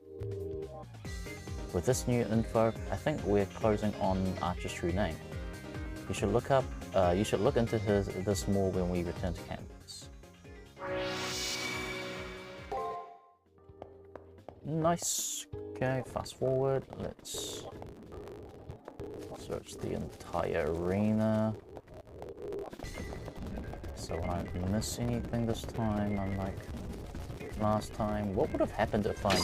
[SPEAKER 1] With this new info, I think we're closing on Archer's true name. You should look into this more when we return to campus. Nice. Okay, fast forward. Let's search the entire arena. So I don't miss anything this time, unlike last time. What would have happened if I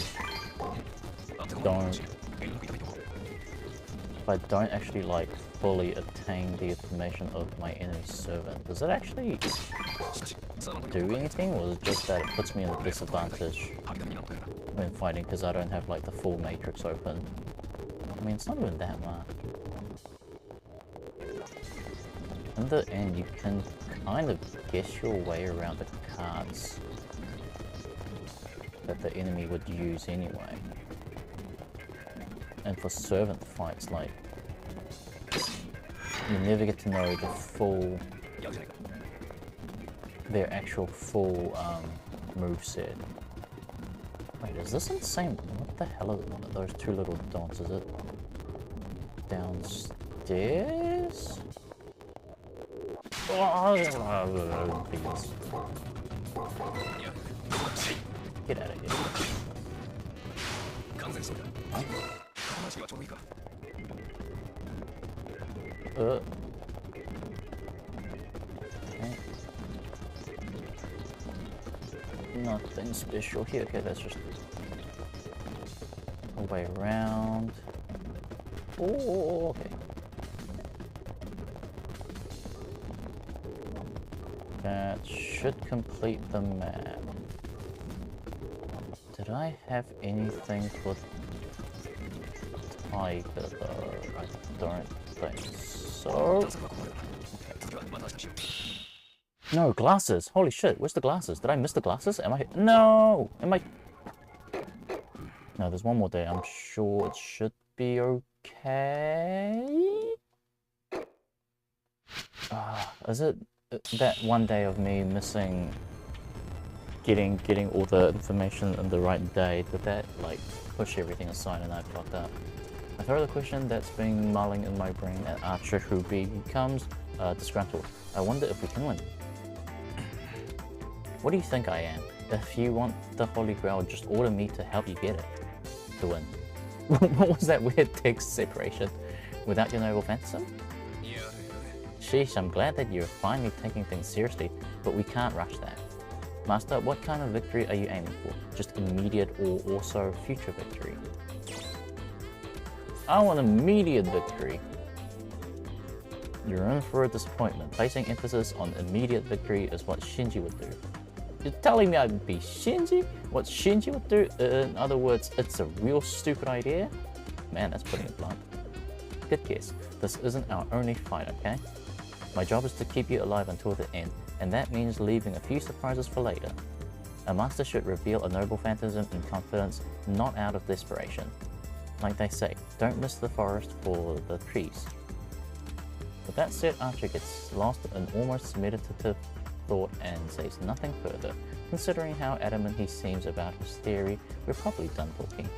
[SPEAKER 1] don't actually like fully obtain the information of my enemy servant? Does it actually do anything, or is it just that it puts me in a disadvantage when fighting because I don't have like the full matrix open? I mean, it's not even that much. In the end, you can kind of guess your way around the cards that the enemy would use anyway. And for servant fights, like, you never get to know the full, their actual full moveset. Wait, is this insane? What the hell is one of those 2 little dots? Is it downstairs? Oh, get out of here. Okay. nothing special here. Okay, that's just all the way around. Oh, okay. That should complete the map. Did I have anything for Tiger though? I don't think so. No, glasses! Holy shit, where's the glasses? Did I miss the glasses? Am I... No! Am I... No, there's one more day. I'm sure it should be okay? Is it that one day of me missing getting all the information on the right day? Did that, like, push everything aside and I fucked up? I throw the question that's been mulling in my brain at Archer, who becomes disgruntled. I wonder if we can win. What do you think I am? If you want the Holy Grail, just order me to help you get it. To win. What was that weird text separation? Without your noble phantasm? Sheesh, I'm glad that you're finally taking things seriously, but we can't rush that. Master, what kind of victory are you aiming for? Just immediate or also future victory? I want immediate victory. You're in for a disappointment. Placing emphasis on immediate victory is what Shinji would do. You're telling me I'd be Shinji? What Shinji would do? In other words, it's a real stupid idea? Man, that's putting it blunt. Good guess. This isn't our only fight, okay? My job is to keep you alive until the end, and that means leaving a few surprises for later. A master should reveal a noble phantasm in confidence, not out of desperation. Like they say, don't miss the forest for the trees. With that said, Archer gets lost in almost meditative thought and says nothing further. Considering how adamant he seems about his theory, we're probably done talking.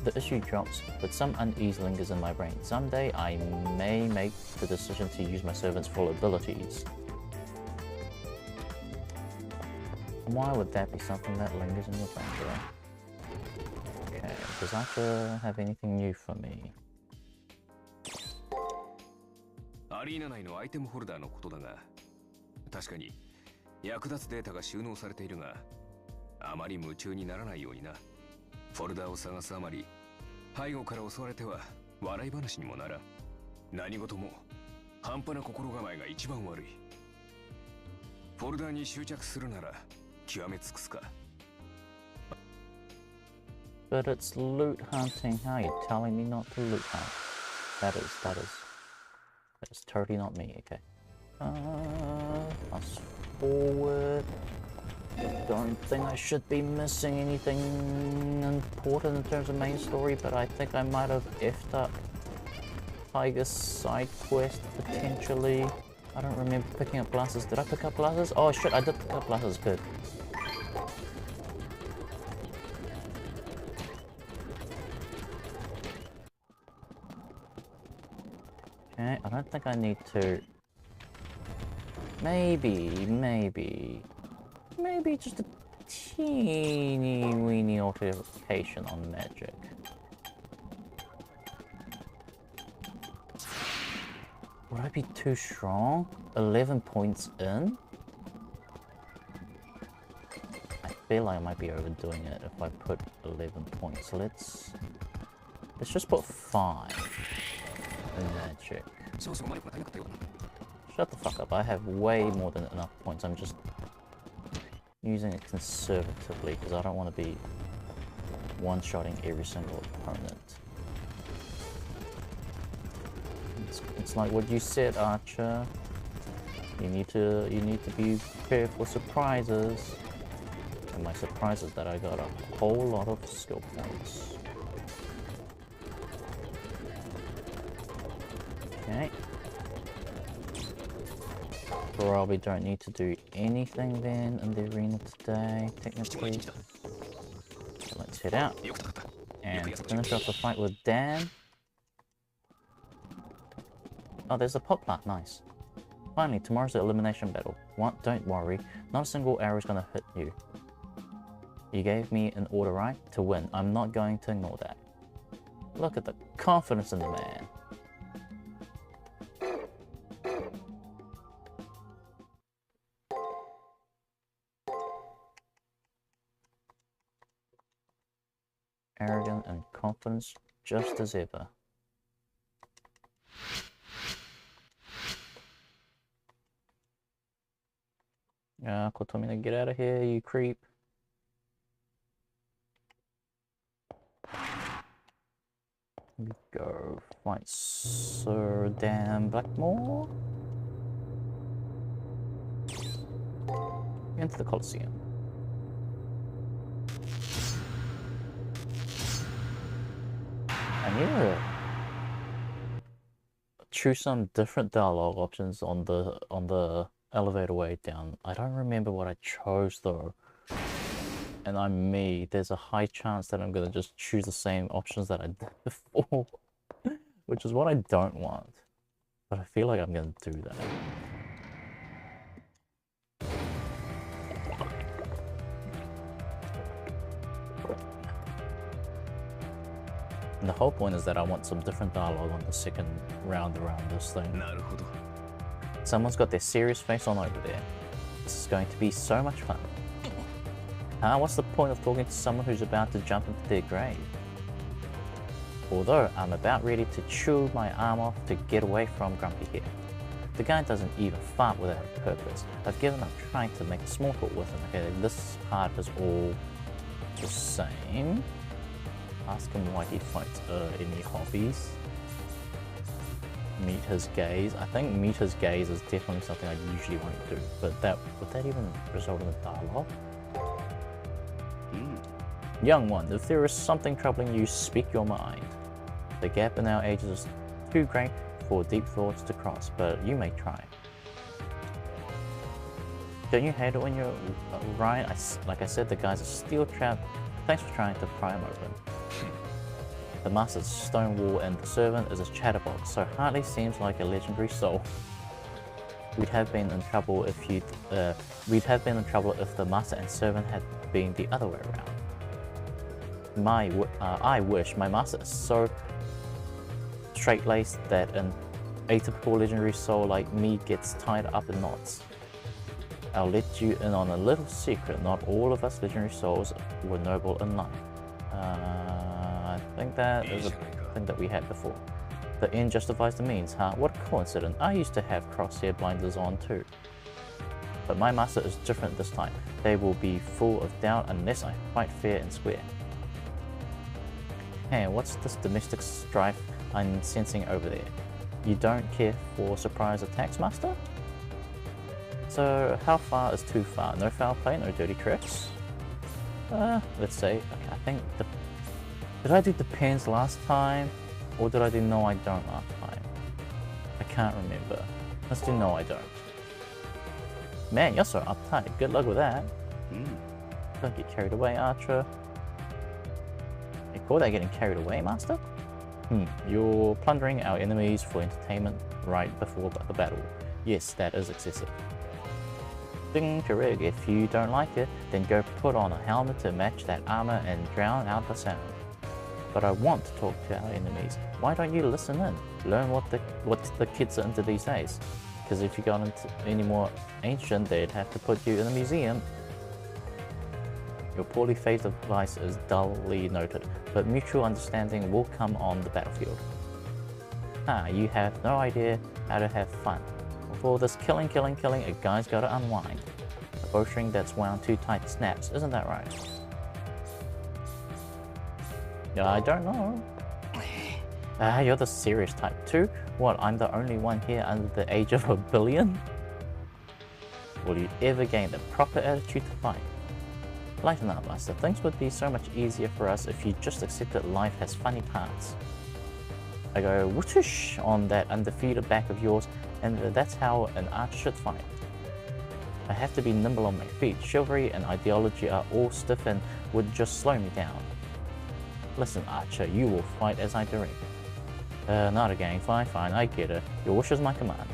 [SPEAKER 1] The issue drops, but some unease lingers in my brain. Someday I may make the decision to use my servant's full abilities. Why would that be something that lingers in your brain, bro? Okay, does Archer have anything new for me?
[SPEAKER 2] アリーナ内のアイテムホルダーのことだが、確かに役立つデータが収納されているが、あまり夢中にならないようにな。フォルダーを探すあまり、背後から襲われては笑い話にもならん。何事も半端な心構えが一番悪い。フォルダーに執着するなら極め尽くすか。
[SPEAKER 1] But it's loot hunting. How are you telling me not to loot hunt? That is totally not me, okay. Fast forward. Don't think I should be missing anything important in terms of main story, but I think I might have effed up Tiger's side quest potentially. I don't remember picking up glasses. Did I pick up glasses? Oh shit, I did pick up glasses, good. Okay, I don't think I need to... Maybe just a teeny weeny altercation on magic. Would I be too strong? 11 points in? I feel like I might be overdoing it if I put 11 points. Let's just put 5 in magic. Shut the fuck up, I have way more than enough points. I'm just using it conservatively because I don't want to be one-shotting every single opponent. It's like what you said, Archer. You need to be prepared for surprises. And my surprise is that I got a whole lot of skill points. Okay. Probably don't need to do anything then in the arena today, technically. So let's head out and finish off the fight with Dan. Oh, there's a pop plant, nice. Finally, tomorrow's the elimination battle. What? Don't worry, not a single arrow is gonna hit you. You gave me an order, right? To win. I'm not going to ignore that. Look at the confidence in the man. arrogant and confidence just as ever. Kotomina, get out of here, you creep. Go fight Sir Dan Blackmore. Into the Colosseum. I need to choose some different dialogue options on the elevator way down. I don't remember what I chose though. And I'm me. There's a high chance that I'm gonna just choose the same options that I did before. Which is what I don't want. But I feel like I'm gonna do that. And the whole point is that I want some different dialogue on the second round around this thing. Someone's got their serious face on over there. This is going to be so much fun. What's the point of talking to someone who's about to jump into their grave? Although I'm about ready to chew my arm off to get away from Grumpy here. The guy doesn't even fart without a purpose. I've given up trying to make small talk with him. Okay, this part is all the same. Ask him why he fights. Any hobbies? Meet his gaze. I think meet his gaze is definitely something I usually won't do. But would that even result in a dialogue? Young one, if there is something troubling you, speak your mind. The gap in our ages is too great for deep thoughts to cross, but you may try. Don't you hate it when you're right? Like I said, the guy's a steel trap. Thanks for trying to pry him open. The master's stone wall and the servant is a chatterbox, so hardly seems like a legendary soul. We'd have been in trouble if the master and servant had been the other way around. I wish my master is so straight-laced that an atypical legendary soul like me gets tied up in knots. I'll let you in on a little secret. Not all of us legendary souls were noble in life. I think that is a thing that we had before. The end justifies the means, huh? What a coincidence. I used to have crosshair blinders on too. But my master is different this time. They will be full of doubt unless I fight fair and square. Hey, what's this domestic strife I'm sensing over there? You don't care for surprise attacks, master? So, how far is too far? No foul play, no dirty tricks? Let's say, okay, I think, did I do depends last time? Or did I do no I don't last time? I can't remember. Let's do no I don't. Man, you're so uptight. Good luck with that. Don't get carried away, Archer. You call that getting carried away, Master? You're plundering our enemies for entertainment right before the battle. Yes, that is excessive. Ding, correct. If you don't like it, then go put on a helmet to match that armor and drown out the sound. But I want to talk to our enemies. Why don't you listen in? Learn what the kids are into these days. Because if you got into any more ancient, they'd have to put you in a museum. Your poorly phased advice is dully noted, but mutual understanding will come on the battlefield. You have no idea how to have fun. With all this killing, a guy's gotta unwind. A bowstring that's wound too tight snaps, isn't that right? I don't know. You're the serious type too? What, I'm the only one here under the age of 1 billion? Will you ever gain the proper attitude to fight? Lighten up, Master. Things would be so much easier for us if you just accepted life has funny parts. I go whoosh on that undefeated back of yours, and that's how an archer should fight. I have to be nimble on my feet. Chivalry and ideology are all stiff and would just slow me down. Listen, Archer, you will fight as I direct. Not again. Fine, I get it. Your wish is my command.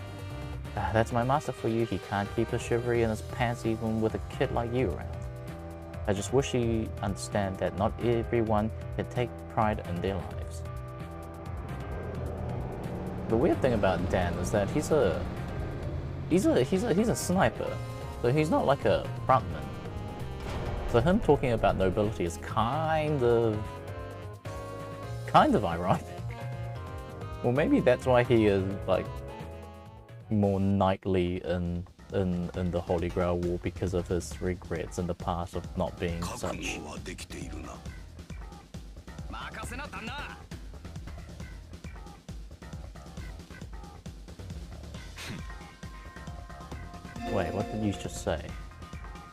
[SPEAKER 1] That's my master for you. He can't keep his chivalry in his pants even with a kid like you around. I just wish he understand that not everyone can take pride in their lives. The weird thing about Dan is that he's a sniper, so he's not like a frontman. So him talking about nobility is kind of kind of ironic. Well, maybe that's why he is like more knightly in the Holy Grail War, because of his regrets in the past of not being such. Wait, what did you just say?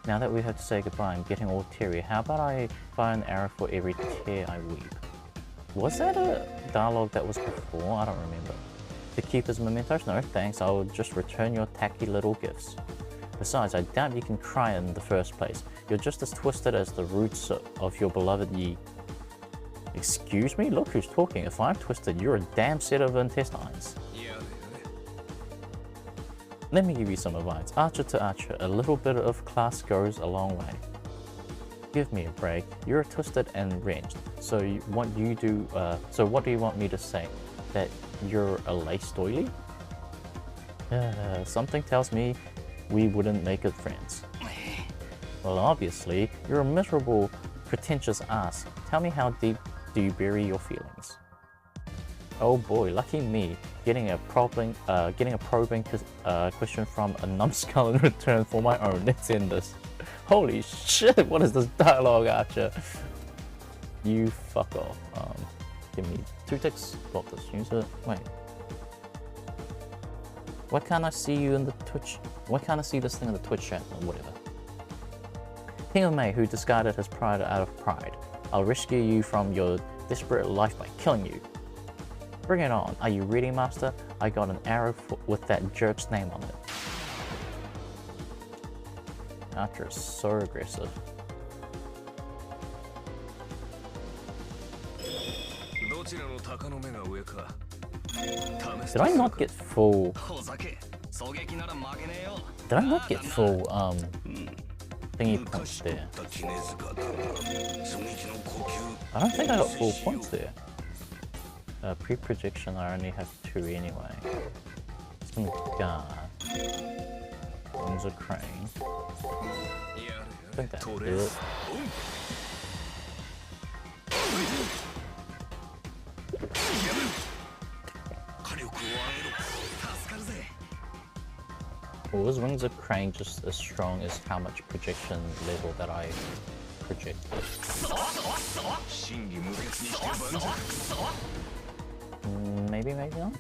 [SPEAKER 1] Now that we have to say goodbye, I'm getting all teary. How about I fire an arrow for every tear I weep? Was that a dialogue that was before? I don't remember. To keep his mementos? No, thanks. I'll just return your tacky little gifts. Besides, I doubt you can cry in the first place. You're just as twisted as the roots of your beloved Yi. Excuse me? Look who's talking. If I'm twisted, you're a damn set of intestines. Let me give you some advice. Archer to archer, a little bit of class goes a long way. Give me a break. You're twisted and wrenched. So what do you want me to say? That you're a lace doily? Something tells me we wouldn't make good friends. Well, obviously, you're a miserable, pretentious ass. Tell me, how deep do you bury your feelings? Oh boy, lucky me, getting a probing question from a numbskull in return for my own. Let's end this. Holy shit, what is this dialogue, Archer? You fuck off. Give me 2 ticks. Block this. Use it. Wait. Why can't I see you in the Twitch? Why can't I see this thing in the Twitch chat or whatever? King of May, who discarded his pride out of pride. I'll rescue you from your desperate life by killing you. Bring it on. Are you ready, Master? I got an arrow with that jerk's name on it. Archer is so aggressive. Did I not get full? Did I not get full thingy points there? I don't think I got full points there. Pre-projection, I only have 2 anyway. Some guard. Wings of crane. I think that'll do it. Well, was Wings of Crane just as strong as how much projection level that I projected? Maybe, maybe not?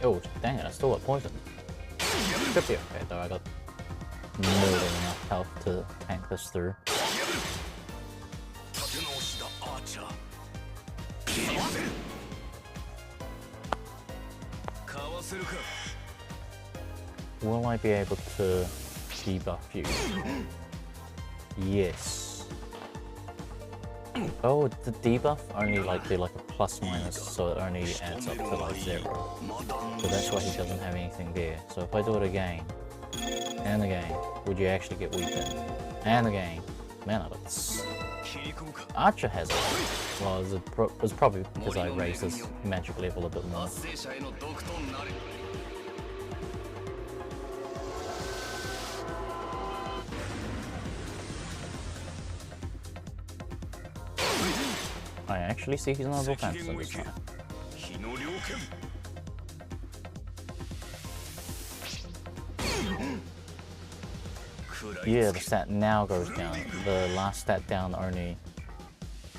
[SPEAKER 1] Oh, dang it, I still got poison. Could be okay though, I got more than enough health to tank this through. Will I be able to debuff you? Yes. Oh, the debuff only like do like a plus minus, so it only adds up to like 0. So that's why he doesn't have anything there. So if I do it again, and again, would you actually get weakened? And again, man, Archer has it. Well, it's probably because I raised his magic level a bit more. I actually see he's not offensive this time. Yeah, the stat now goes down. The last stat down only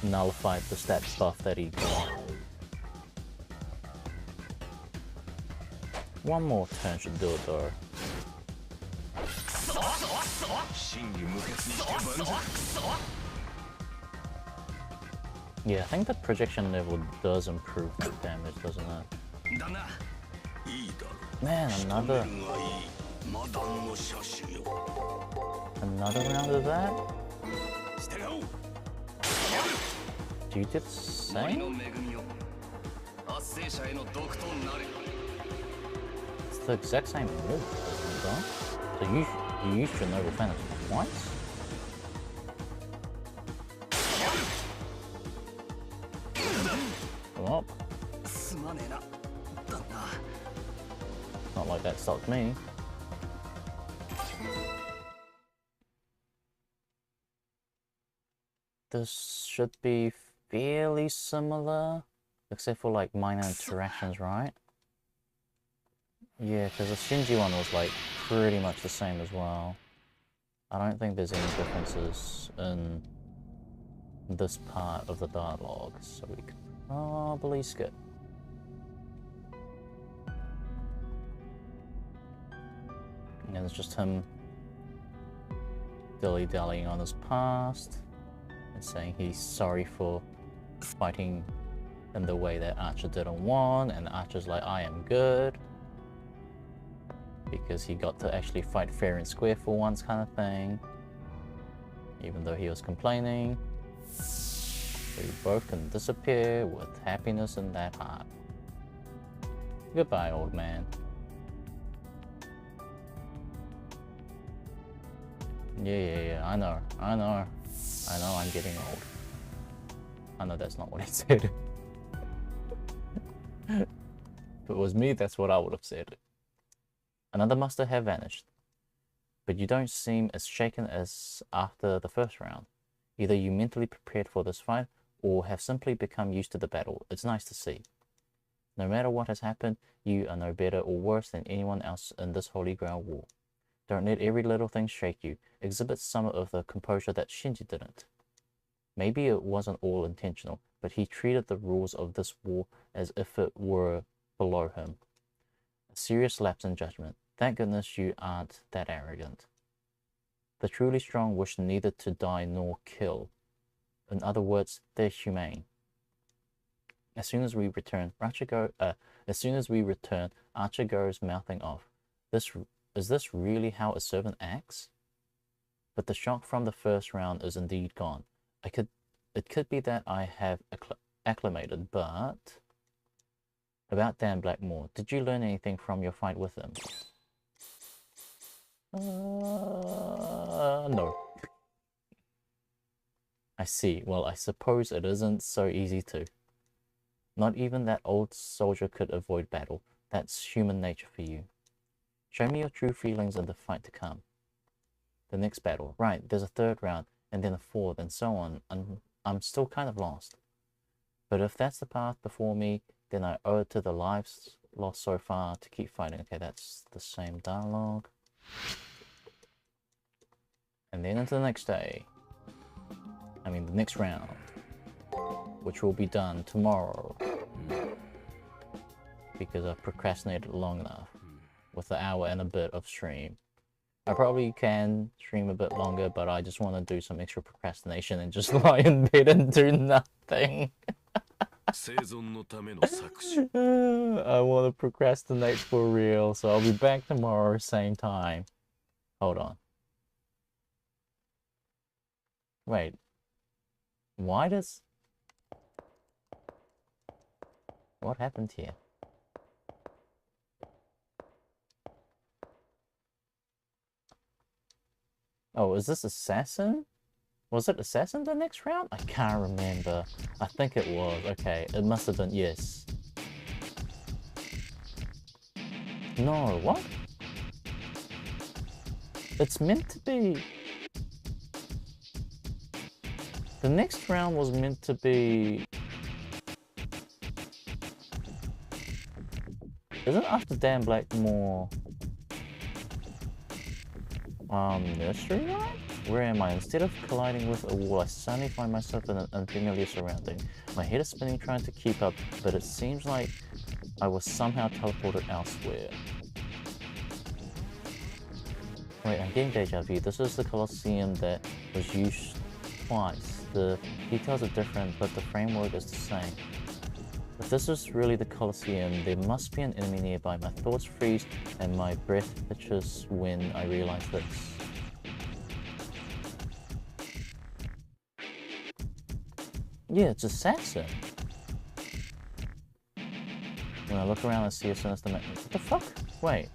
[SPEAKER 1] nullified the stat buff that he got. One more turn should do it though. Yeah, I think the projection level does improve the damage, doesn't it? Man, another round of that? Do you did the same? It's the exact same move, isn't it, though? So you used your noble phantom twice? Come up. Not like that stopped me. This should be fairly similar, except for like minor interactions, right? Yeah, because the Shinji one was like pretty much the same as well. I don't think there's any differences in this part of the dialogue, so we can probably skip. And it's just him dilly-dallying on his past and saying he's sorry for fighting in the way that Archer didn't want, and Archer's like, I am good. Because he got to actually fight fair and square for once, kind of thing. Even though he was complaining. So you both can disappear with happiness in that heart. Goodbye, old man. Yeah, I know, I'm getting old. I know that's not what he said. If it was me, that's what I would have said. Another muster have vanished, but you don't seem as shaken as after the first round. Either you mentally prepared for this fight, or have simply become used to the battle. It's nice to see. No matter what has happened, you are no better or worse than anyone else in this Holy Grail war. Don't let every little thing shake you. Exhibit some of the composure that Shinji didn't. Maybe it wasn't all intentional, but he treated the rules of this war as if it were below him. A serious lapse in judgment. Thank goodness you aren't that arrogant. The truly strong wish neither to die nor kill. In other words, they're humane. As soon as we return, Archer goes mouthing off. Is this really how a servant acts? But the shock from the first round is indeed gone. It could be that I have acclimated, but... About Dan Blackmore, did you learn anything from your fight with him? No. I see. Well, I suppose it isn't so easy to. Not even that old soldier could avoid battle. That's human nature for you. Show me your true feelings in the fight to come. The next battle. Right, there's a third round, and then a fourth, and so on. I'm still kind of lost. But if that's the path before me, then I owe it to the lives lost so far to keep fighting. Okay, that's the same dialogue. And then into the next day. I mean, the next round. Which will be done tomorrow. Because I've procrastinated long enough. With the hour and a bit of stream. I probably can stream a bit longer, but I just want to do some extra procrastination and just lie in bed and do nothing. I want to procrastinate for real, so I'll be back tomorrow, same time. Hold on. Wait. Why does... What happened here? Oh, is this Assassin? Was it Assassin the next round? I can't remember. I think it was. Okay, it must have been, yes. No, what? It's meant to be... The next round was meant to be... Isn't after Dan Blackmore... nursery rhyme? Where am I? Instead of colliding with a wall, I suddenly find myself in an unfamiliar surrounding. My head is spinning trying to keep up, but it seems like I was somehow teleported elsewhere. Wait, I'm getting deja vu. This is the Colosseum that was used twice. The details are different, but the framework is the same. If this is really the Colosseum, there must be an enemy nearby. My thoughts freeze and my breath hitches when I realize this. Yeah, it's Assassin. When I look around and see a sinister man. What the fuck? Wait.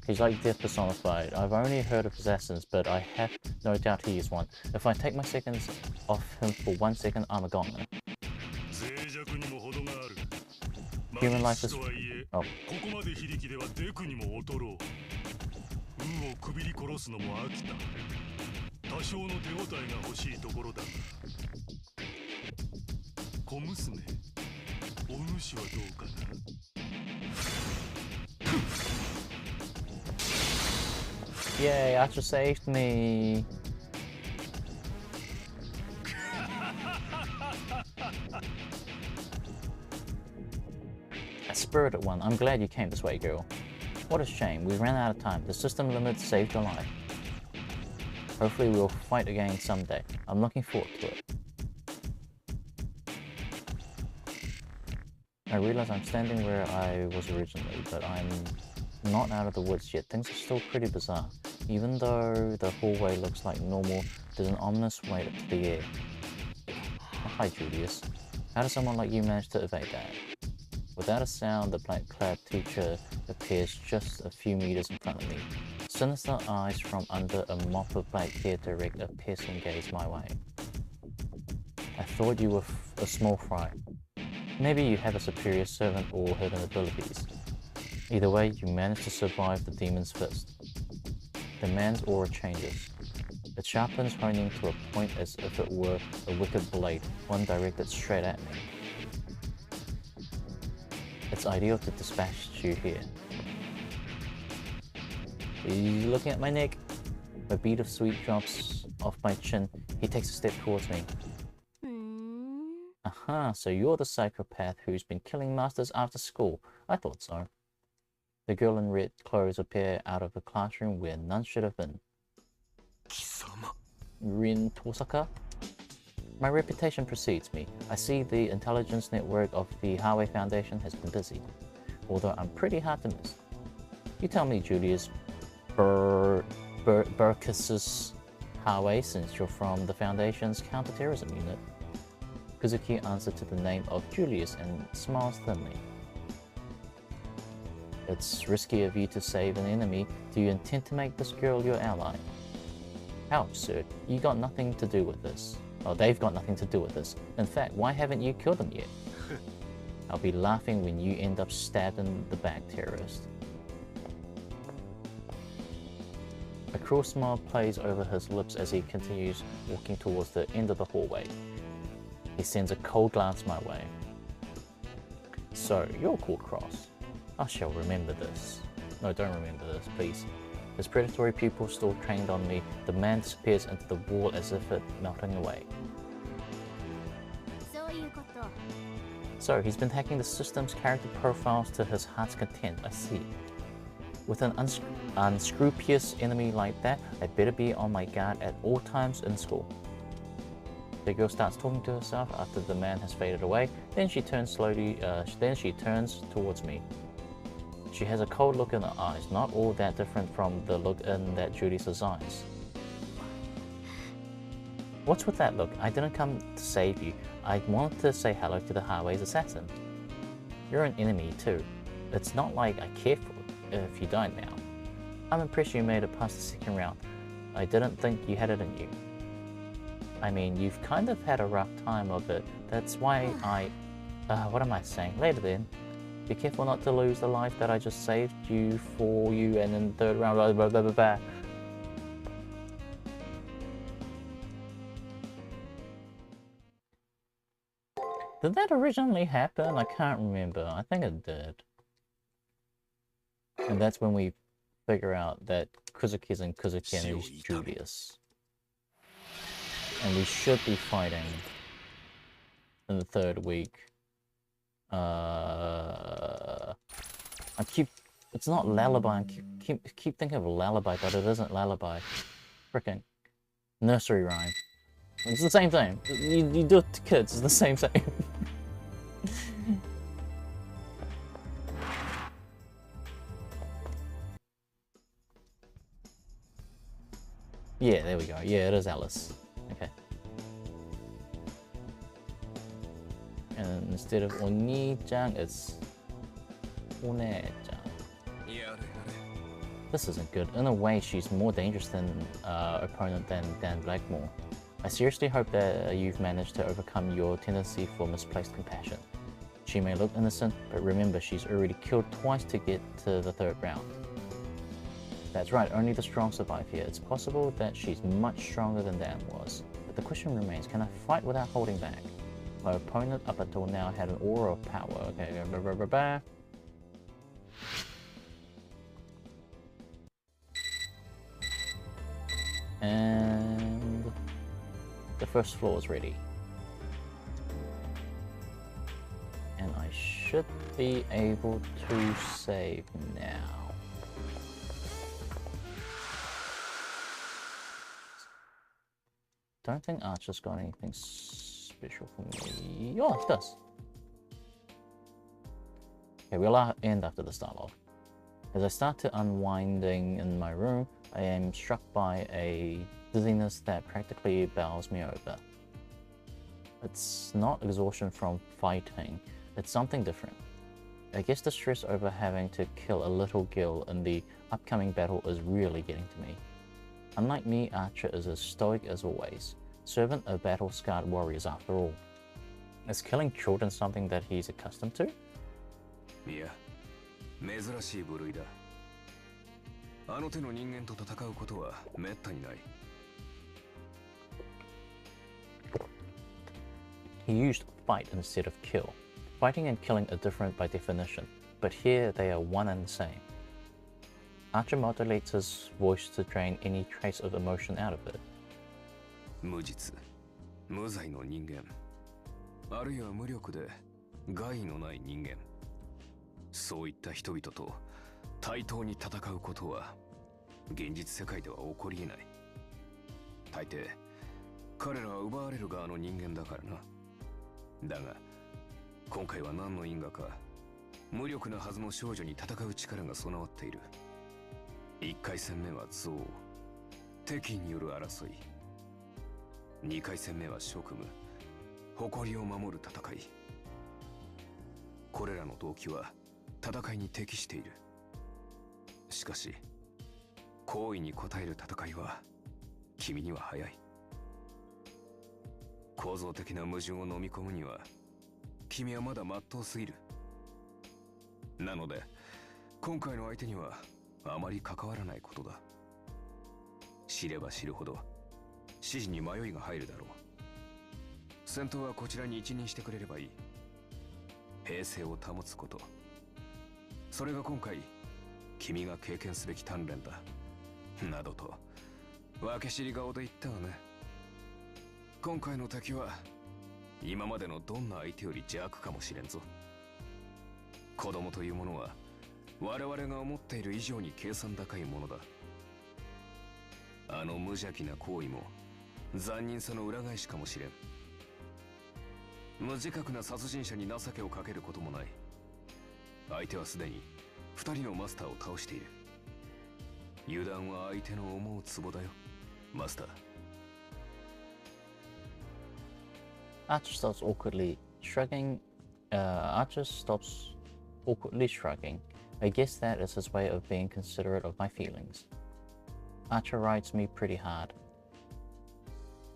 [SPEAKER 1] He's like death personified. I've only heard of assassins, but I have no doubt he is one. If I take my seconds off him for 1 second, I'm a goner. Human life is... Oh. Yay, Archer saved me! A spirited one. I'm glad you came this way, girl. What a shame. We ran out of time. The system limit saved your life. Hopefully we'll fight again someday. I'm looking forward to it. I realize I'm standing where I was originally, but I'm not out of the woods yet. Things are still pretty bizarre. Even though the hallway looks like normal, there's an ominous weight up to the air. Oh, hi, Julius. How does someone like you manage to evade that? Without a sound, the black-clad teacher appears just a few meters in front of me. Sinister eyes from under a mop of black hair direct a piercing gaze my way. I thought you were a small fry. Maybe you have a superior servant or hidden abilities. Either way, you managed to survive the demon's fist. The man's aura changes. It sharpens, honing to a point as if it were a wicked blade, one directed straight at me. It's ideal to dispatch you here. Are you looking at my neck? A bead of sweat drops off my chin. He takes a step towards me. Aha, so you're the psychopath who's been killing masters after school. I thought so. The girl in red clothes appear out of a classroom where none should have been. Rin Tosaka? My reputation precedes me. I see the intelligence network of the Highway Foundation has been busy, although I'm pretty hard to miss. You tell me, Julius Burkis's Highway, since you're from the Foundation's counterterrorism unit. Kuzuki answers to the name of Julius and smiles thinly. It's risky of you to save an enemy. Do you intend to make this girl your ally? How absurd. You got nothing to do with this. Oh, they've got nothing to do with this. In fact, why haven't you killed them yet? I'll be laughing when you end up stabbed in the back, terrorist. A cruel smile plays over his lips as he continues walking towards the end of the hallway. He sends a cold glance my way. So, you're called Cross. I shall remember this. No, don't remember this, please. His predatory pupil still trained on me. The man disappears into the wall as if it melting away. So, he's been hacking the system's character profiles to his heart's content, I see. With an unscrupulous enemy like that, I better be on my guard at all times in school. The girl starts talking to herself after the man has faded away, then she turns towards me. She has a cold look in her eyes, not all that different from the look in that Julius's eyes. What's with that look? I didn't come to save you. I wanted to say hello to the Highway's assassin. You're an enemy too. It's not like I care for if you die now. I'm impressed you made it past the second round. I didn't think you had it in you. I mean, you've kind of had a rough time of it. That's why what am I saying? Later then. Be careful not to lose the life that I just saved you for you, and in the third round, blah, blah, blah, blah, blah. Did that originally happen? I can't remember. I think it did. And that's when we figure out that Kuzuki isn't Kuzuki and he's Julius. And we should be fighting in the third week. It's not Lullaby, I keep thinking of Lullaby, but it isn't Lullaby. Frickin' nursery rhyme. It's the same thing. You do it to kids, it's the same thing. Yeah, there we go. Yeah, it is Alice. Okay. And instead of Oni-chan, it's One-chan. This isn't good. In a way, she's more dangerous than opponent than Dan Blackmore. I seriously hope that you've managed to overcome your tendency for misplaced compassion. She may look innocent, but remember she's already killed twice to get to the third round. That's right, only the strong survive here. It's possible that she's much stronger than Dan was. But the question remains, can I fight without holding back? My opponent up until now had an aura of power. Okay, blah, blah, blah, blah. And the first floor is ready. And I should be able to save now. Don't think Archer's got anything special for me. Oh, it does. Okay, we'll end after this dialogue. As I start to unwinding in my room, I am struck by a dizziness that practically bows me over. It's not exhaustion from fighting, it's something different. I guess the stress over having to kill a little girl in the upcoming battle is really getting to me. Unlike me, Archer is as stoic as always, servant of battle-scarred warriors after all. Is killing children something that he's accustomed to?
[SPEAKER 2] いや、珍しい部類だ。あの手の人間と戦うことはめったにない。
[SPEAKER 1] He used fight instead of kill. Fighting and killing are different by definition, but here they are one and the same. Archer modulates his voice to drain any trace of emotion out of it.
[SPEAKER 2] 無実、無罪の人間、あるいは無力で害のない人間。そういった人々と対等に戦うことは現実世界では起こり得ない。大抵彼らは奪われる側の人間だからな。だが今回は何の因果か無力なはずの少女に戦う力が備わっている。1回戦目は憎悪、敵による争い。2回戦目は職務、誇りを守る戦い。これらの動機は戦いに適している。しかし好意に応える戦いは君には早い。構造的な矛盾を飲み込むには君はまだ真っ当すぎる。なので今回の相手にはあまり関わらないことだ。知れば知るほど指示に迷いが入るだろう。戦闘はこちらに一任してくれればいい。平静を保つこと、それが今回君が経験すべき鍛錬だなどと分け知り顔で言ったわね。今回の敵は今までのどんな相手より邪悪かもしれんぞ。子供というものは我々が思っている以上に計算高いものだ。あの無邪気な行為も残忍さの裏返しかもしれん。無自覚な殺人者に情けをかけることもない。相手はすでに2人のマスターを倒している。油断は相手の思うツボだよ、マスター。
[SPEAKER 1] Archer stops awkwardly shrugging. Archer stops awkwardly shrugging. I guess that is his way of being considerate of my feelings. Archer rides me pretty hard.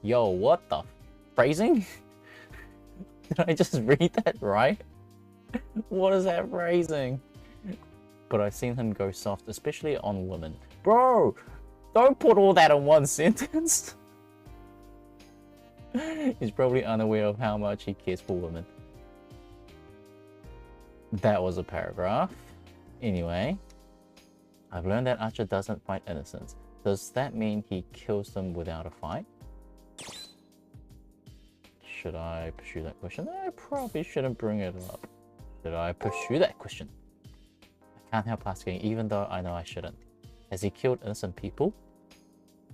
[SPEAKER 1] Yo, what the phrasing? Did I just read that right? What is that phrasing? But I've seen him go soft, especially on women. Bro, don't put all that in one sentence. He's probably unaware of how much he cares for women. That was a paragraph. Anyway, I've learned that Archer doesn't fight innocents. Does that mean he kills them without a fight? Should I pursue that question? I probably shouldn't bring it up. Should I pursue that question? I can't help asking, even though I know I shouldn't. Has he killed innocent people?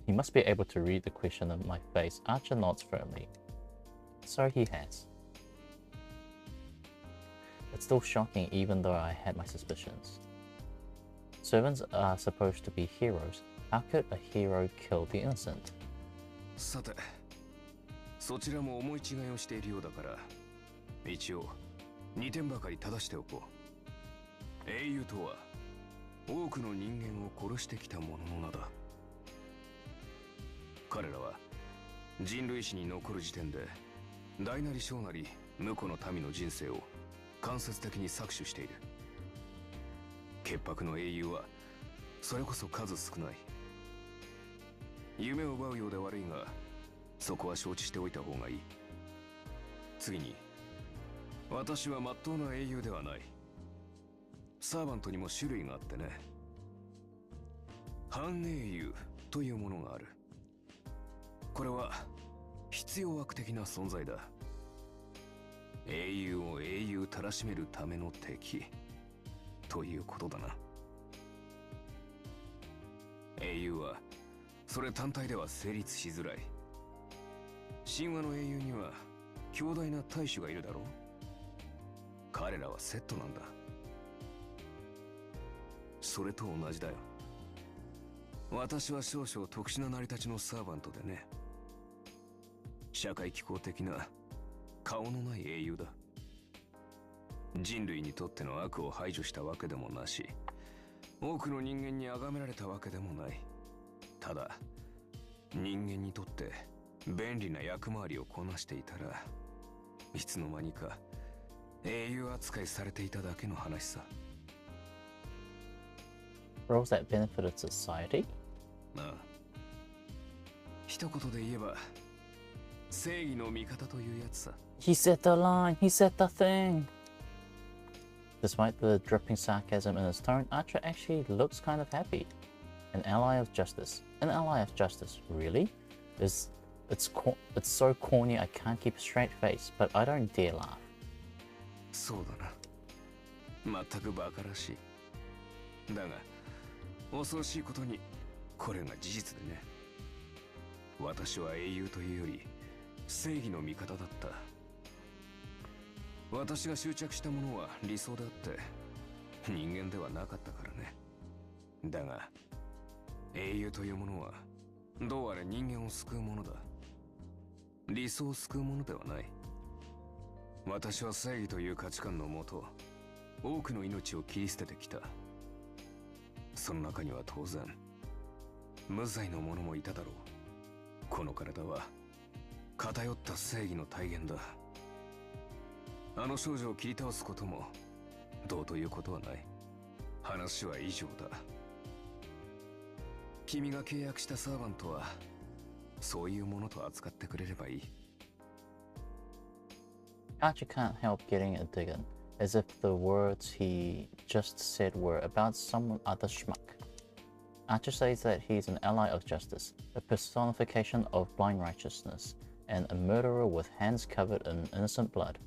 [SPEAKER 1] He must be able to read the question on my face. Archer nods firmly. So he has. It's still shocking even though I had my suspicions. Servants are supposed to be heroes. How could a hero kill the innocent?
[SPEAKER 2] さて、そちらも思い違いをしているようだから、一応2点ばかり正しておこう。英雄とは多くの人間を殺してきた者の名だ。彼らは人類史に残る時点で大なり小なり無辜の民の人生を間接的に搾取している。潔白の英雄はそれこそ数少ない。夢を奪うようで悪いが、そこは承知しておいた方がいい。次に、私は真っ当な英雄ではない。サーバントにも種類があってね。反英雄というものがある。これは必要悪的な存在だ。英雄を英雄たらしめるための敵ということだな。英雄はそれ単体では成立しづらい。神話の英雄には強大な大種がいるだろう。彼らはセットなんだ。それと同じだよ。私は少々特殊な成り立ちのサーバントでね。社会機構的な顔のない英雄だ。人類にとっての悪を排除したわけでもなし、多くの人間に崇められたわけでもない。ただ人間にとって便利な役回りをこなしていたら、いつの間にか英雄扱いされていただけの話さ。
[SPEAKER 1] Roles that benefited society?
[SPEAKER 2] ああ、一言で言えば正義の味方というやつさ。
[SPEAKER 1] He said the line, he said the thing. Despite the dripping sarcasm in his tone, Archer actually looks kind of happy. An ally of justice. An ally of justice, really? It's so corny I can't keep a straight face, but I don't dare laugh.
[SPEAKER 2] そうだな。全くバカらしい。だが、恐ろしいことに、これが事実でね。私は英雄というより、正義の味方だった。私が執着したものは理想であって、人間ではなかったからね。だが、英雄というものは、どうあれ人間を救うものだ。理想を救うものではない。私は正義という価値観のもと、多くの命を切り捨ててきた。その中には当然、無罪の者もいただろう。この体は、偏った正義の体現だ。あの少女を切り倒すことも、どうということはない。話は以上だ。君が契約したサーバントは、そういうものと扱ってくれればいい。
[SPEAKER 1] Archer can't help getting a dig in, as if the words he just said were about some other schmuck. Archer says that he's an ally of justice, a personification of blind righteousness, and a murderer with hands covered in innocent blood.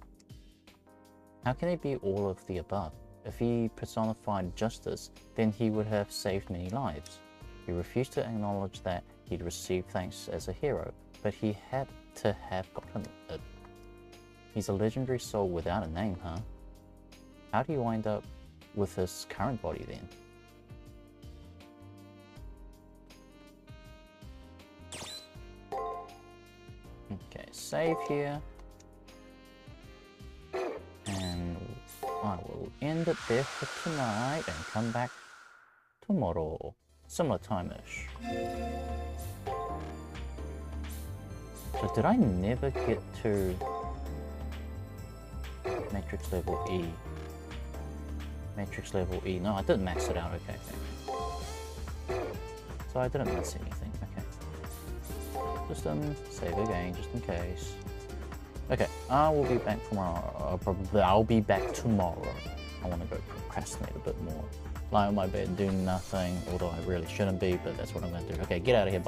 [SPEAKER 1] How can he be all of the above? If he personified justice, then he would have saved many lives. He refused to acknowledge that he'd received thanks as a hero, but he had to have gotten it. He's a legendary soul without a name, huh? How do you wind up with his current body then? Okay, save here. And I will end it there for tonight and come back tomorrow. Similar time-ish. So did I never get to Matrix level E? Matrix level E. No, I didn't max it out. Okay. So I didn't miss anything. Okay. Just save again, just in case. Okay, I will be back tomorrow. I'll be back tomorrow. I want to go procrastinate a bit more. Lie on my bed, do nothing, although I really shouldn't be, but that's what I'm going to do. Okay, get out of here. Bye.